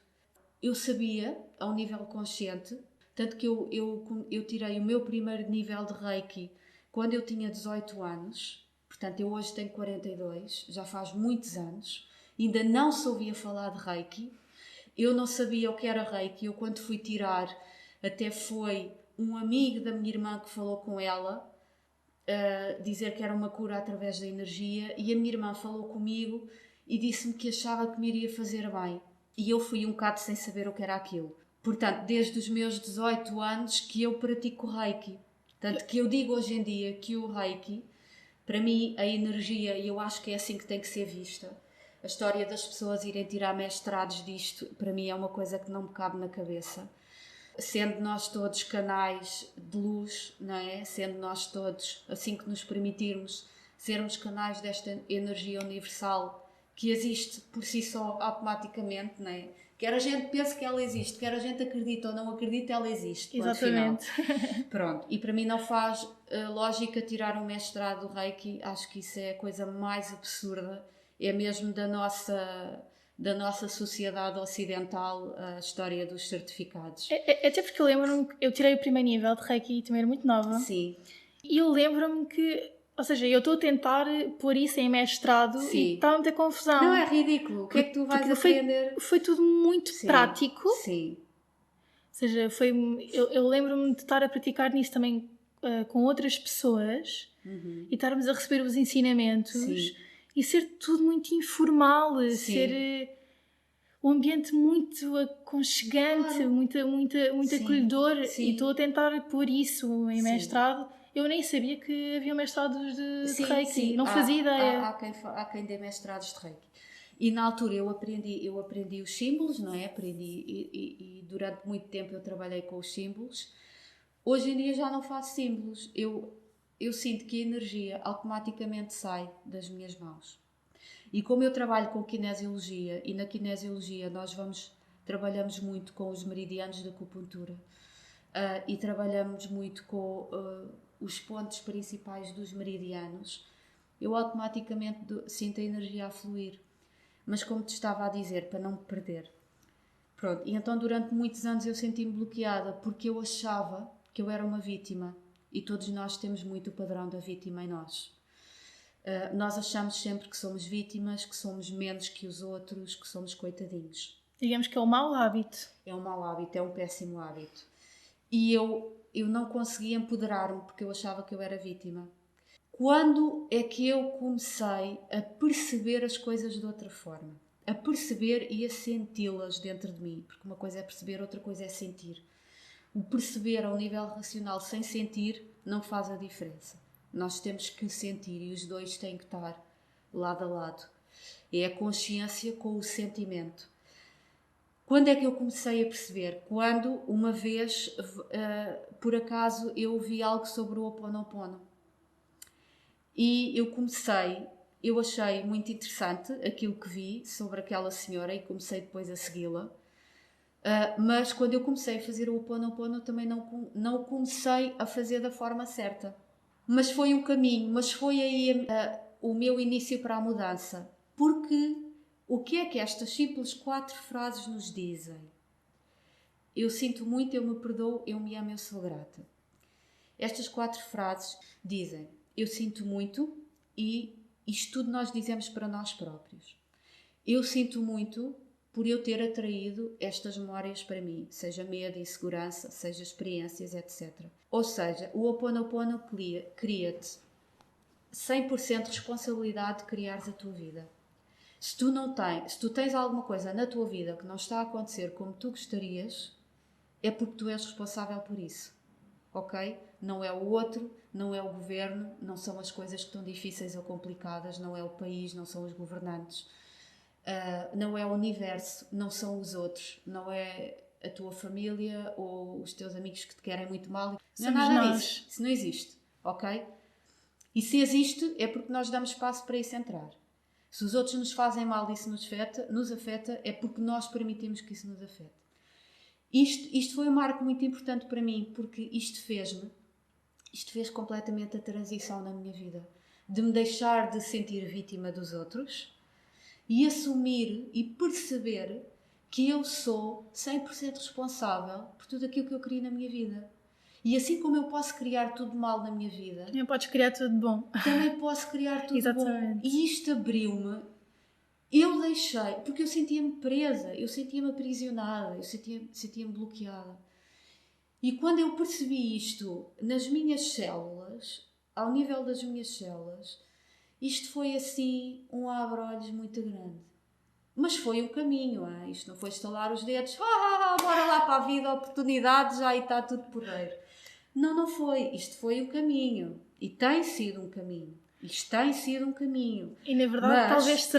Eu sabia, a um nível consciente, tanto que eu tirei o meu primeiro nível de Reiki quando eu tinha 18 anos, portanto eu hoje tenho 42, já faz muitos anos, ainda não se ouvia falar de Reiki, eu não sabia o que era Reiki, eu quando fui tirar, até foi um amigo da minha irmã que falou com ela, dizer que era uma cura através da energia, e a minha irmã falou comigo e disse-me que achava que me iria fazer bem. E eu fui um bocado sem saber o que era aquilo. Portanto, desde os meus 18 anos que eu pratico Reiki. Tanto que eu digo hoje em dia que o Reiki, para mim, a energia, e eu acho que é assim que tem que ser vista, a história das pessoas irem tirar mestrados disto, para mim é uma coisa que não me cabe na cabeça. Sendo nós todos canais de luz, não é? Sendo nós todos, assim que nos permitirmos, sermos canais desta energia universal que existe por si só automaticamente, não é? Quer a gente pense que ela existe, quer a gente acredite ou não acredite, ela existe. Exatamente. Pronto. E para mim não faz lógica tirar um mestrado do Reiki, acho que isso é a coisa mais absurda, é mesmo da nossa sociedade ocidental, a história dos certificados. Até porque eu lembro-me que eu tirei o primeiro nível de Reiki e também era muito nova. Sim. E eu lembro-me que, ou seja, eu estou a tentar pôr isso em mestrado. Sim. E está a muita confusão. Não, é ridículo. O que é que tu vais aprender? Foi tudo muito prático. Sim. Ou seja, eu lembro-me de estar a praticar nisso também com outras pessoas e estarmos a receber os ensinamentos e ser tudo muito informal, ser um ambiente muito aconchegante, muito acolhedor, e estou a tentar pôr isso em mestrado. Eu nem sabia que havia mestrados de Reiki, não fazia ideia. Há quem dê mestrados de Reiki. E na altura eu aprendi os símbolos, não é? Aprendi e durante muito tempo eu trabalhei com os símbolos. Hoje em dia já não faço símbolos. Eu sinto que a energia automaticamente sai das minhas mãos. E como eu trabalho com kinesiologia, e na kinesiologia trabalhamos muito com os meridianos da acupuntura e trabalhamos muito com os pontos principais dos meridianos, eu automaticamente sinto a energia a fluir. Mas como te estava a dizer, para não me perder. Pronto, e então durante muitos anos eu senti-me bloqueada porque eu achava que eu era uma vítima. E todos nós temos muito o padrão da vítima em nós. Nós achamos sempre que somos vítimas, que somos menos que os outros, que somos coitadinhos. Digamos que é um mau hábito. É um mau hábito, é um péssimo hábito. E eu não conseguia empoderar-me porque eu achava que eu era vítima. Quando é que eu comecei a perceber as coisas de outra forma? A perceber e a senti-las dentro de mim. Porque uma coisa é perceber, outra coisa é sentir. O perceber ao nível racional sem sentir não faz a diferença. Nós temos que sentir e os dois têm que estar lado a lado. É a consciência com o sentimento. Quando é que eu comecei a perceber? Quando, uma vez, por acaso, eu ouvi algo sobre o Ho'oponopono. E eu achei muito interessante aquilo que vi sobre aquela senhora e comecei depois a segui-la. Mas quando eu comecei a fazer o Ho'oponopono também não o comecei a fazer da forma certa. Mas foi um caminho, mas foi aí o meu início para a mudança. Porque o que é que estas simples 4 frases nos dizem? Eu sinto muito, eu me perdoo, eu me amo, eu sou grata. Estas 4 frases dizem: eu sinto muito, e isto tudo nós dizemos para nós próprios. Eu sinto muito por eu ter atraído estas memórias para mim, seja medo, insegurança, seja experiências, etc. Ou seja, o Ho'oponopono cria-te 100% de responsabilidade de criares a tua vida. Se tu tens alguma coisa na tua vida que não está a acontecer como tu gostarias, é porque tu és responsável por isso. Ok? Não é o outro, não é o governo, não são as coisas que estão difíceis ou complicadas, não é o país, não são os governantes. Não é o universo, não são os outros, não é a tua família ou os teus amigos que te querem muito mal. Não é nada disso. Isso não existe, ok? E se existe, é porque nós damos espaço para isso entrar. Se os outros nos fazem mal e isso nos afeta, é porque nós permitimos que isso nos afete. Isto foi um marco muito importante para mim, porque isto fez completamente a transição na minha vida. De me deixar de sentir vítima dos outros e assumir e perceber que eu sou 100% responsável por tudo aquilo que eu queria na minha vida. E assim como eu posso criar tudo mal na minha vida, também podes criar tudo bom. Também posso criar tudo bom. E isto abriu-me. Eu deixei, porque eu sentia-me presa, eu sentia-me aprisionada, eu sentia-me bloqueada. E quando eu percebi isto nas minhas células, ao nível das minhas células, isto foi assim um abre-olhos muito grande. Mas foi um caminho, hein? Isto não foi estalar os dedos, bora lá para a vida, oportunidades, já aí está tudo porreiro. Não foi. Isto foi um caminho. E tem sido um caminho. Isto tem sido um caminho. E na verdade talvez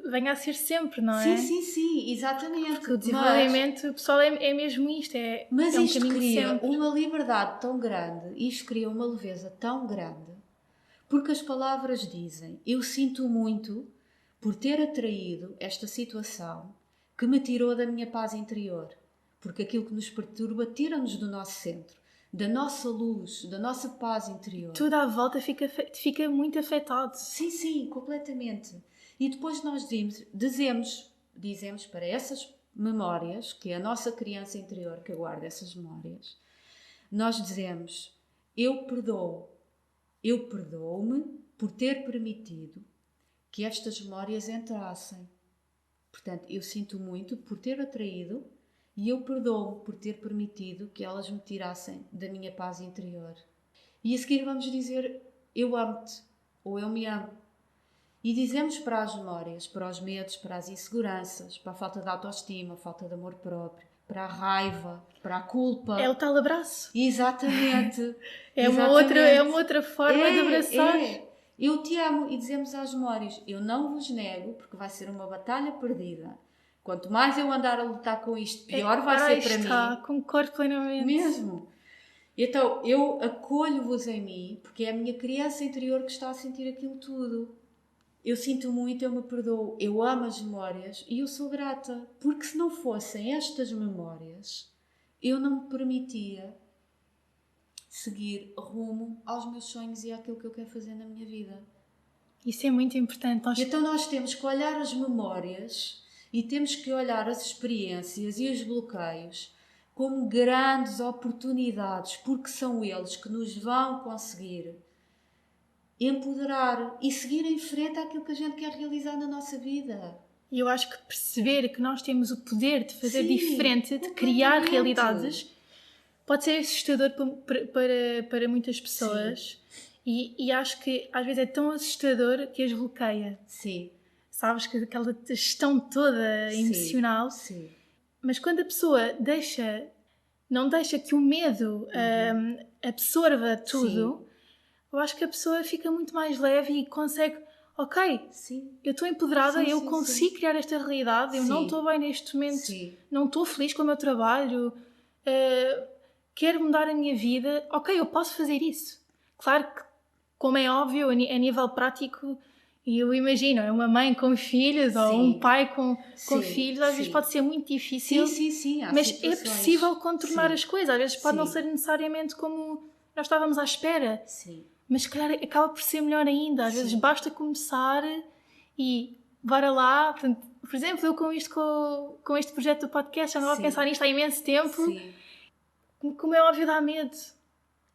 venha a ser sempre, não é? Sim, exatamente. Porque o desenvolvimento pessoal é mesmo isto. Mas é um isto caminho cria sempre. uma liberdade tão grande, isto cria uma leveza tão grande, porque as palavras dizem: eu sinto muito por ter atraído esta situação que me tirou da minha paz interior. Porque aquilo que nos perturba tira-nos do nosso centro, da nossa luz, da nossa paz interior. Tudo à volta fica muito afetado. Sim, completamente. E depois nós dizemos para essas memórias, que é a nossa criança interior que guarda essas memórias, nós dizemos: eu perdoo-me por ter permitido que estas memórias entrassem. Portanto, eu sinto muito por ter atraído E eu perdoo-me por ter permitido que elas me tirassem da minha paz interior. E a seguir vamos dizer, eu amo-te, ou eu me amo. E dizemos para as memórias, para os medos, para as inseguranças, para a falta de autoestima, falta de amor próprio, para a raiva, para a culpa. É o tal abraço. Exatamente. É uma outra forma de abraçar. Eu te amo. E dizemos às memórias, eu não vos nego, porque vai ser uma batalha perdida. Quanto mais eu andar a lutar com isto, pior vai ser para mim. Concordo plenamente. Mesmo. Então, eu acolho-vos em mim, porque é a minha criança interior que está a sentir aquilo tudo. Eu sinto muito, eu me perdoo, eu amo as memórias e eu sou grata. Porque se não fossem estas memórias, eu não me permitia seguir rumo aos meus sonhos e àquilo que eu quero fazer na minha vida. Isso é muito importante. Então nós temos que olhar as memórias e temos que olhar as experiências e os bloqueios como grandes oportunidades, porque são eles que nos vão conseguir empoderar e seguir em frente àquilo que a gente quer realizar na nossa vida. E eu acho que perceber que nós temos o poder de fazer diferente, de criar realidades, pode ser assustador para muitas pessoas. E acho que às vezes é tão assustador que as bloqueia. Sim. Sabes, que aquela gestão toda emocional. Sim. Mas quando a pessoa não deixa que o medo absorva tudo, eu acho que a pessoa fica muito mais leve e consegue, ok, eu estou empoderada, eu consigo criar esta realidade, eu não estou bem neste momento, não estou feliz com o meu trabalho, quero mudar a minha vida, ok, eu posso fazer isso. Claro que, como é óbvio, a nível prático, e eu imagino, é uma mãe com filhos ou um pai com filhos, às vezes pode ser muito difícil, mas é possível contornar as coisas, às vezes pode não ser necessariamente como nós estávamos à espera, mas se calhar acaba por ser melhor ainda, às vezes basta começar e bora lá. Portanto, por exemplo, eu com este projeto do podcast já andava a pensar nisto há imenso tempo, como é óbvio dá medo,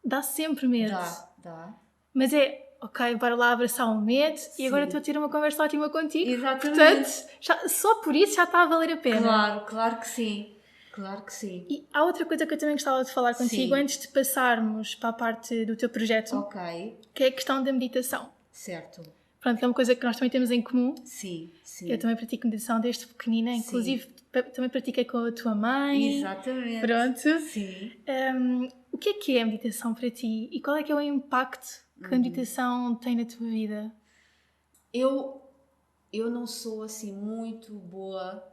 dá sempre medo, dá. Mas ok, bora lá abraçar um medo e agora estou a ter uma conversa ótima contigo. Exatamente. Portanto, só por isso já está a valer a pena. Claro que sim. Claro que sim. E há outra coisa que eu também gostava de falar contigo antes de passarmos para a parte do teu projeto, que é a questão da meditação. Certo. Pronto, que é uma coisa que nós também temos em comum. Sim. Eu também pratico meditação desde pequenina, inclusive também pratiquei com a tua mãe. Exatamente. Pronto. Sim. O que é a meditação para ti? E qual é que é o impacto que a meditação tem na tua vida? Eu não sou assim muito boa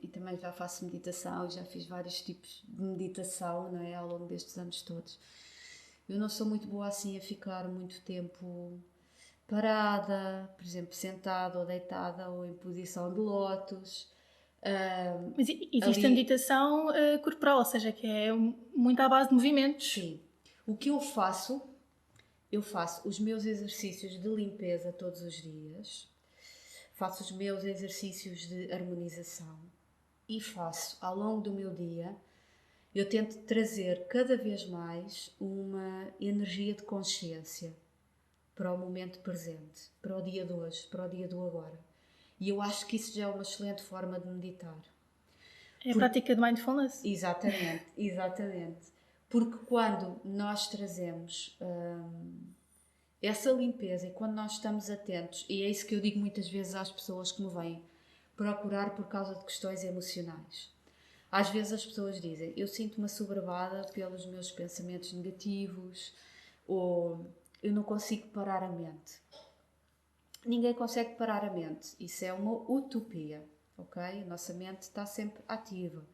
e também já faço meditação, já fiz vários tipos de meditação, não é, ao longo destes anos todos. Eu não sou muito boa assim a ficar muito tempo parada, por exemplo, sentada ou deitada ou em posição de lótus. Mas existe a meditação corporal, ou seja, que é muito à base de movimentos. Sim. O que eu faço os meus exercícios de limpeza todos os dias, faço os meus exercícios de harmonização e faço ao longo do meu dia, eu tento trazer cada vez mais uma energia de consciência para o momento presente, para o dia de hoje, para o dia do agora. E eu acho que isso já é uma excelente forma de meditar. É a prática de mindfulness? Exatamente. Porque quando nós trazemos essa limpeza e quando nós estamos atentos, e é isso que eu digo muitas vezes às pessoas que me vêm procurar por causa de questões emocionais. Às vezes as pessoas dizem, eu sinto-me assoberbada pelos meus pensamentos negativos, ou eu não consigo parar a mente. Ninguém consegue parar a mente. Isso é uma utopia, ok? A nossa mente está sempre ativa.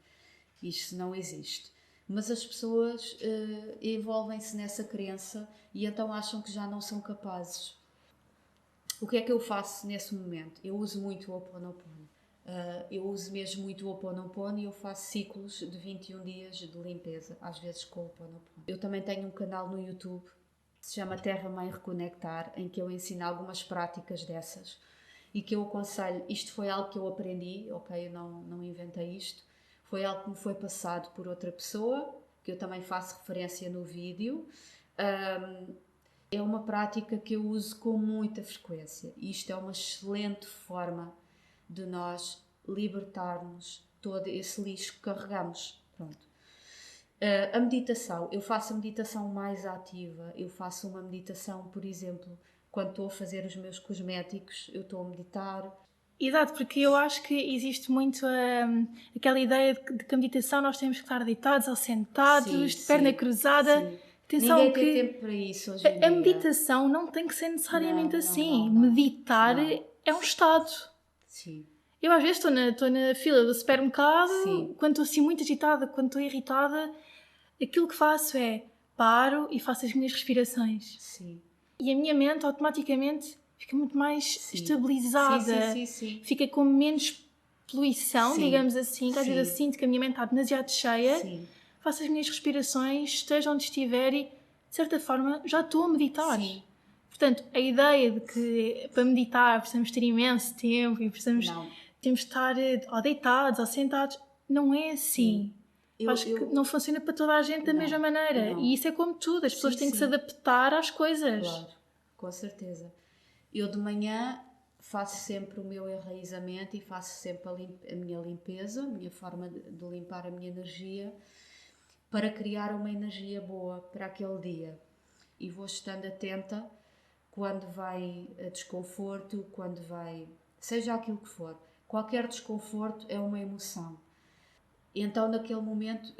Isto não existe. Mas as pessoas envolvem-se nessa crença e então acham que já não são capazes. O que é que eu faço nesse momento? Eu uso muito o Ho'oponopono. Eu uso mesmo muito o Ho'oponopono e eu faço ciclos de 21 dias de limpeza, às vezes com o Ho'oponopono. Eu também tenho um canal no YouTube que se chama Terra Mãe Reconectar, em que eu ensino algumas práticas dessas e que eu aconselho. Isto foi algo que eu aprendi, ok? Eu não inventei isto. Foi algo que me foi passado por outra pessoa, que eu também faço referência no vídeo. É uma prática que eu uso com muita frequência. Isto é uma excelente forma de nós libertarmos todo esse lixo que carregamos. Pronto. A meditação, eu faço a meditação mais ativa, eu faço uma meditação, por exemplo, quando estou a fazer os meus cosméticos, eu estou a meditar. Exato, porque eu acho que existe muito aquela ideia de que a meditação nós temos que estar deitados ou sentados, de perna cruzada. Sim. Atenção Ninguém que tem tempo para isso hoje em a dia. meditação não tem que ser necessariamente assim. Não. Meditar Não. é um estado. Sim. Eu às vezes estou na fila do supermercado, Sim. quando estou assim muito agitada, quando estou irritada, aquilo que faço é paro e faço as minhas respirações. Sim. E a minha mente automaticamente fica muito mais estabilizada, Sim. fica com menos poluição, digamos assim, que às vezes eu sinto que a minha mente está demasiado cheia, faço as minhas respirações, esteja onde estiver e, de certa forma, já estou a meditar. Sim. Portanto, a ideia de que para meditar precisamos ter imenso tempo e temos de estar ou deitados ou sentados, não é assim. Acho que não funciona para toda a gente da mesma maneira. E isso é como tudo, as pessoas têm que se adaptar às coisas. Claro, com certeza. Eu de manhã faço sempre o meu enraizamento e faço sempre a minha limpeza, a minha forma de limpar a minha energia, para criar uma energia boa para aquele dia. E vou estando atenta quando vai a desconforto, quando vai... seja aquilo que for. Qualquer desconforto é uma emoção. E então, naquele momento,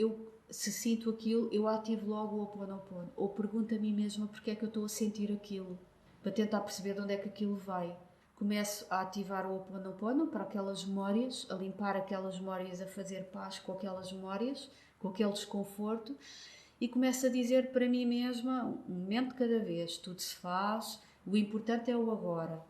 se sinto aquilo, eu ativo logo o Ho'oponopono. Ou pergunto a mim mesma porque é que eu estou a sentir aquilo, para tentar perceber de onde é que aquilo vai. Começo a ativar o Ho'oponopono para aquelas memórias, a limpar aquelas memórias, a fazer paz com aquelas memórias, com aquele desconforto, e começo a dizer para mim mesma, um momento de cada vez, tudo se faz, o importante é o agora.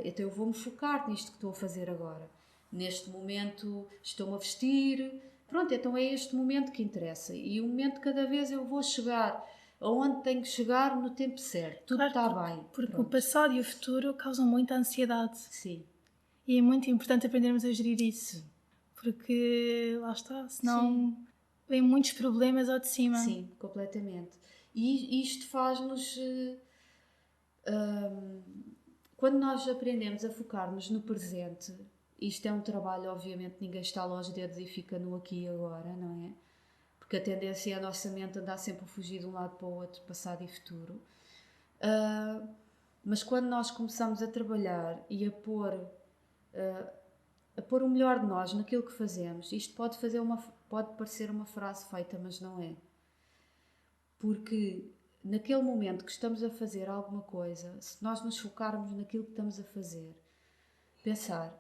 Então eu vou-me focar nisto que estou a fazer agora. Neste momento estou-me a vestir, pronto, então é este momento que interessa. E um momento de cada vez eu vou chegar aonde tenho que chegar no tempo certo. Tudo está bem. Porque pronto. O passado e o futuro causam muita ansiedade. Sim. E é muito importante aprendermos a gerir isso. Porque, lá está, senão vêm muitos problemas ao de cima. Sim, completamente. E isto faz-nos... quando nós aprendemos a focar-nos no presente, isto é um trabalho, obviamente, ninguém está aos dedos e fica no aqui e agora, não é? Porque a tendência é a nossa mente andar sempre a fugir de um lado para o outro, passado e futuro. Mas quando nós começamos a trabalhar e a pôr o melhor de nós naquilo que fazemos, isto pode parecer uma frase feita, mas não é. Porque naquele momento que estamos a fazer alguma coisa, se nós nos focarmos naquilo que estamos a fazer, pensar,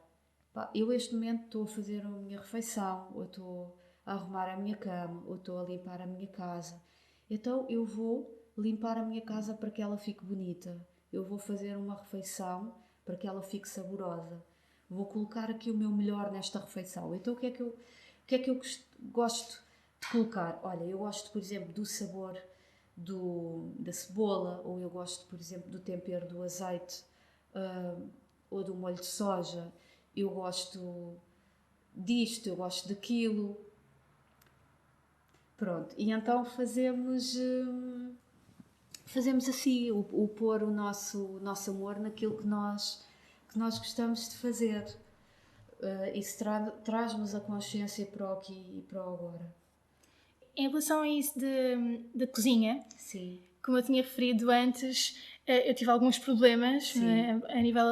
eu este momento estou a fazer a minha refeição, ou estou a arrumar a minha cama, ou estou a limpar a minha casa, então eu vou limpar a minha casa para que ela fique bonita, eu vou fazer uma refeição para que ela fique saborosa, vou colocar aqui o meu melhor nesta refeição. Então o que é que eu gosto de colocar? Olha, eu gosto, por exemplo, do sabor da cebola, ou eu gosto, por exemplo, do tempero do azeite, ou do molho de soja, eu gosto disto, eu gosto daquilo. Pronto, e então fazemos assim, o pôr o nosso amor naquilo que nós gostamos de fazer. Isso traz-nos a consciência para o aqui e para o agora. Em relação a isso da cozinha, sim, como eu tinha referido antes, eu tive alguns problemas a nível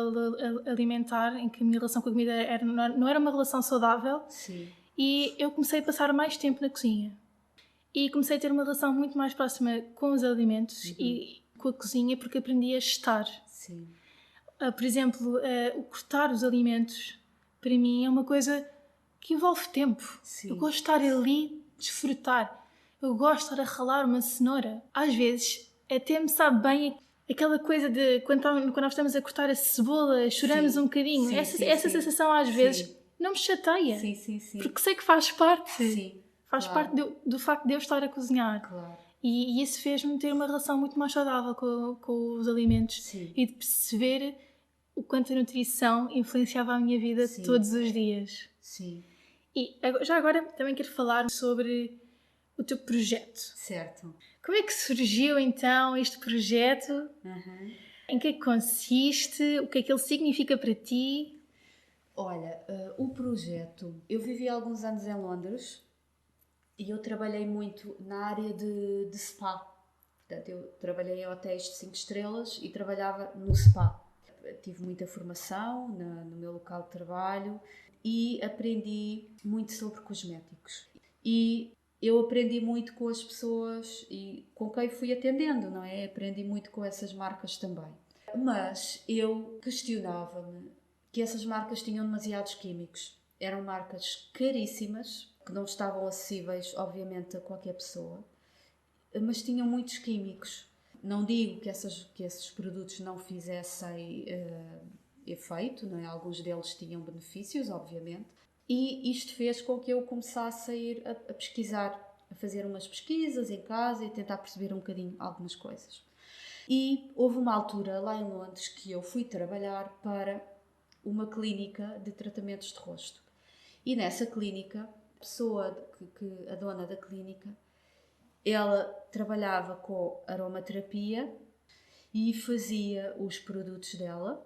alimentar, em que a minha relação com a comida não era uma relação saudável. Sim. E eu comecei a passar mais tempo na cozinha. E comecei a ter uma relação muito mais próxima com os alimentos e com a cozinha, porque aprendi a estar. Sim. Por exemplo, o cortar os alimentos, para mim, é uma coisa que envolve tempo. Sim. Eu gosto de estar ali, desfrutar. Eu gosto de estar a ralar uma cenoura. Às vezes, até me sabe bem aquela coisa de quando nós estamos a cortar a cebola, choramos um bocadinho. Essa sensação, às vezes, não me chateia. Sim. Porque sei que faz parte. Sim. Faz parte do facto de eu estar a cozinhar. Claro. E isso fez-me ter uma relação muito mais saudável com os alimentos. Sim. E de perceber o quanto a nutrição influenciava a minha vida todos os dias. Sim. E já agora também quero falar sobre o teu projeto. Certo. Como é que surgiu então este projeto? Em que é que consiste? O que é que ele significa para ti? Olha, o projeto... Eu vivi alguns anos em Londres e eu trabalhei muito na área de spa. Portanto, eu trabalhei em hotéis de 5 estrelas e trabalhava no spa. Tive muita formação no meu local de trabalho e aprendi muito sobre cosméticos. E eu aprendi muito com as pessoas e com quem fui atendendo, não é? Aprendi muito com essas marcas também. Mas eu questionava-me que essas marcas tinham demasiados químicos. Eram marcas caríssimas, que não estavam acessíveis, obviamente, a qualquer pessoa, mas tinham muitos químicos. Não digo que esses produtos não fizessem efeito, não é? Alguns deles tinham benefícios, obviamente, e isto fez com que eu começasse a ir a pesquisar, a fazer umas pesquisas em casa e tentar perceber um bocadinho algumas coisas. E houve uma altura lá em Londres que eu fui trabalhar para uma clínica de tratamentos de rosto. E nessa clínica, a dona da clínica, ela trabalhava com aromaterapia e fazia os produtos dela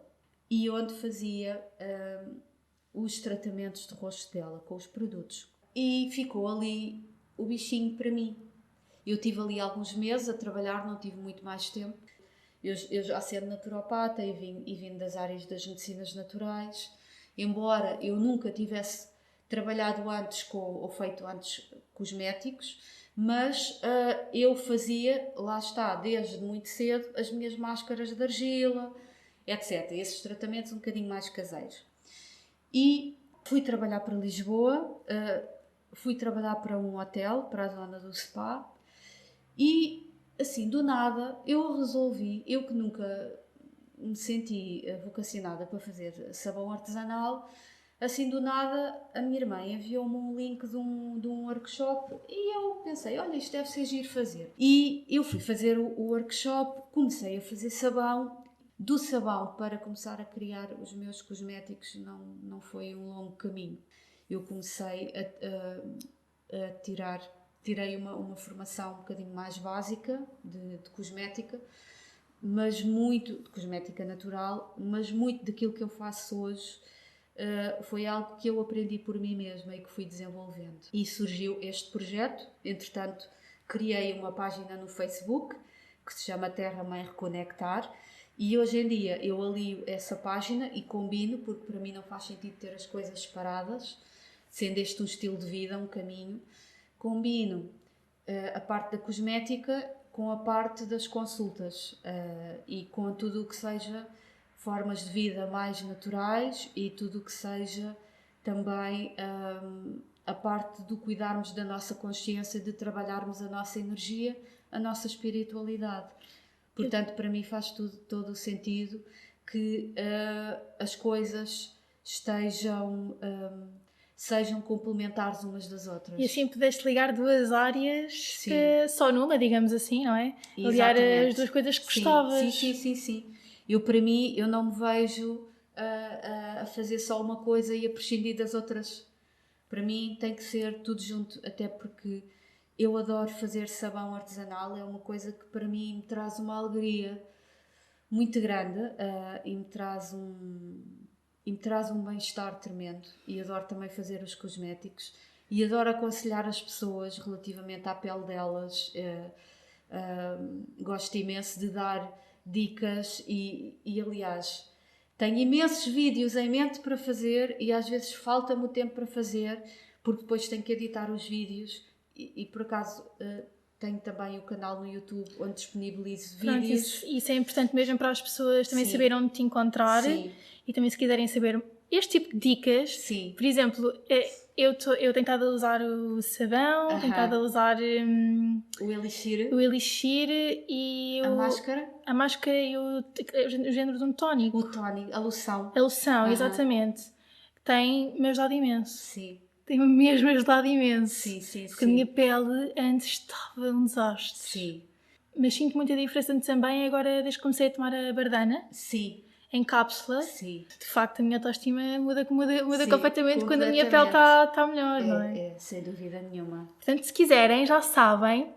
e onde fazia os tratamentos de rosto dela com os produtos. E ficou ali o bichinho para mim. Eu tive ali alguns meses a trabalhar, não tive muito mais tempo. Eu já sendo naturopata e vim das áreas das medicinas naturais, embora eu nunca tivesse trabalhado antes ou feito antes cosméticos, mas eu fazia, lá está, desde muito cedo, as minhas máscaras de argila, etc. Esses tratamentos um bocadinho mais caseiros. E fui trabalhar para Lisboa, fui trabalhar para um hotel, para a zona do spa, e assim, do nada, eu que nunca me senti vocacionada para fazer sabão artesanal, assim do nada a minha irmã enviou-me um link de um workshop e eu pensei, olha, isto deve ser giro fazer. E eu fui fazer o workshop, comecei a fazer sabão. Do sabão para começar a criar os meus cosméticos não foi um longo caminho. Eu comecei a tirei uma formação um bocadinho mais básica de cosmética, mas muito de cosmética natural, mas muito daquilo que eu faço hoje foi algo que eu aprendi por mim mesma e que fui desenvolvendo. E surgiu este projeto, entretanto criei uma página no Facebook que se chama Terra Mãe Reconectar e hoje em dia eu alio essa página e combino, porque para mim não faz sentido ter as coisas separadas, sendo este um estilo de vida, um caminho. Combino a parte da cosmética com a parte das consultas e com tudo o que seja formas de vida mais naturais e tudo o que seja também a parte do cuidarmos da nossa consciência, de trabalharmos a nossa energia, a nossa espiritualidade. Portanto, para mim faz todo o sentido que as coisas sejam complementares umas das outras. E assim pudeste ligar duas áreas só numa, digamos assim, não é? Aliar as duas coisas que gostavas. Sim. Para mim, eu não me vejo a fazer só uma coisa e a prescindir das outras. Para mim tem que ser tudo junto, até porque eu adoro fazer sabão artesanal, é uma coisa que para mim me traz uma alegria muito grande e me traz um bem-estar tremendo. E adoro também fazer os cosméticos e adoro aconselhar as pessoas relativamente à pele delas. Gosto imenso de dar dicas e aliás, tenho imensos vídeos em mente para fazer e às vezes falta-me o tempo para fazer porque depois tenho que editar os vídeos e por acaso tenho também o canal no YouTube onde disponibilizo vídeos. Isso é importante mesmo para as pessoas também saberem onde te encontrar. Sim. E também se quiserem saber este tipo de dicas. Sim. Por exemplo, eu tenho estado a usar o sabão, tenho estado a usar o elixir e a máscara. A máscara e o género de um tónico. O tónico, a loção. A loção, exatamente. Tem-me ajudado imenso. Sim. Tem-me mesmo ajudado imenso. Sim. Porque a minha pele antes estava um desastre. Sim. Mas sinto muita diferença também agora desde que comecei a tomar a Bardana. Sim. Em cápsula. Sim. De facto, a minha autoestima muda completamente quando a minha pele está melhor, não é? Sem dúvida nenhuma. Portanto, se quiserem, já sabem.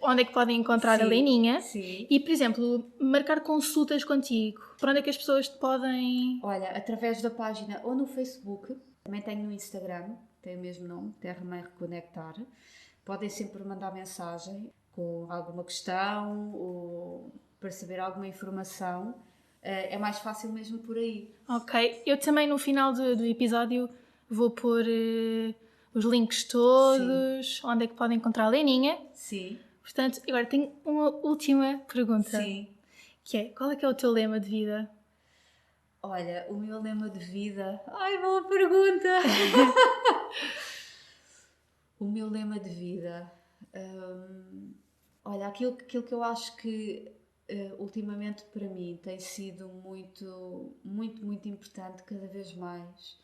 onde é que podem encontrar a Sim, Leninha. sim. E, por exemplo, marcar consultas contigo. Por onde é que as pessoas te podem... Olha, através da página ou no Facebook, também tenho no Instagram, tem o mesmo nome, Terra Mãe Reconectar. Podem sempre mandar mensagem com alguma questão ou para saber alguma informação. É mais fácil mesmo por aí. Ok. Eu também, no final do episódio, vou pôr os links todos, onde é que podem encontrar a Leninha. Sim. Portanto, agora tenho uma última pergunta. Sim. Que é, qual é que é o teu lema de vida? Olha, o meu lema de vida... Ai, boa pergunta! O meu lema de vida... Olha, aquilo que eu acho que ultimamente para mim tem sido muito importante cada vez mais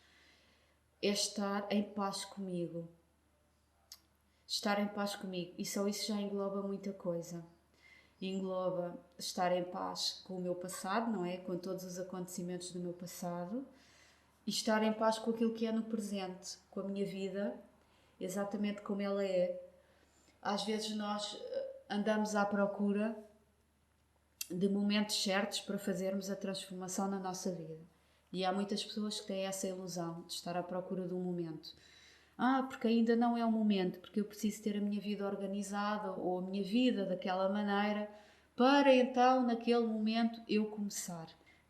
é estar em paz comigo. Estar em paz comigo. E só isso já engloba muita coisa. Engloba estar em paz com o meu passado, não é? Com todos os acontecimentos do meu passado. E estar em paz com aquilo que é no presente. Com a minha vida, exatamente como ela é. Às vezes nós andamos à procura de momentos certos para fazermos a transformação na nossa vida. E há muitas pessoas que têm essa ilusão de estar à procura de um momento. Porque ainda não é o momento, porque eu preciso ter a minha vida organizada ou a minha vida daquela maneira para então, naquele momento, eu começar.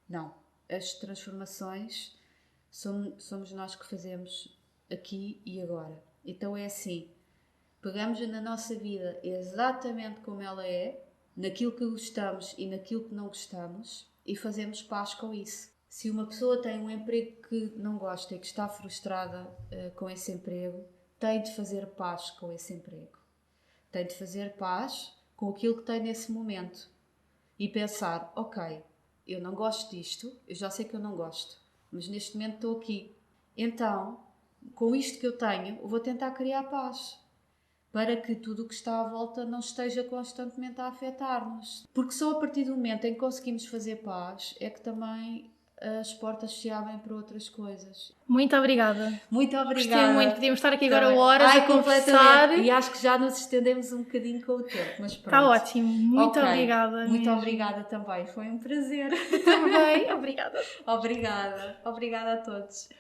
Não. As transformações somos nós que fazemos aqui e agora. Então é assim, pegamos na nossa vida exatamente como ela é, naquilo que gostamos e naquilo que não gostamos e fazemos paz com isso. Se uma pessoa tem um emprego que não gosta e que está frustrada com esse emprego, tem de fazer paz com esse emprego. Tem de fazer paz com aquilo que tem nesse momento. E pensar, ok, eu não gosto disto, eu já sei que eu não gosto, mas neste momento estou aqui. Então, com isto que eu tenho, vou tentar criar paz. Para que tudo o que está à volta não esteja constantemente a afetar-nos. Porque só a partir do momento em que conseguimos fazer paz é que também as portas se abrem para outras coisas. Muito obrigada. Muito obrigada. Gostei muito. Podíamos estar aqui agora horas a conversar. E acho que já nos estendemos um bocadinho com o tempo, mas pronto. Está ótimo. Muito obrigada. Muito mesmo. obrigada também. Foi um prazer. Também. Obrigada. Obrigada. Obrigada a todos.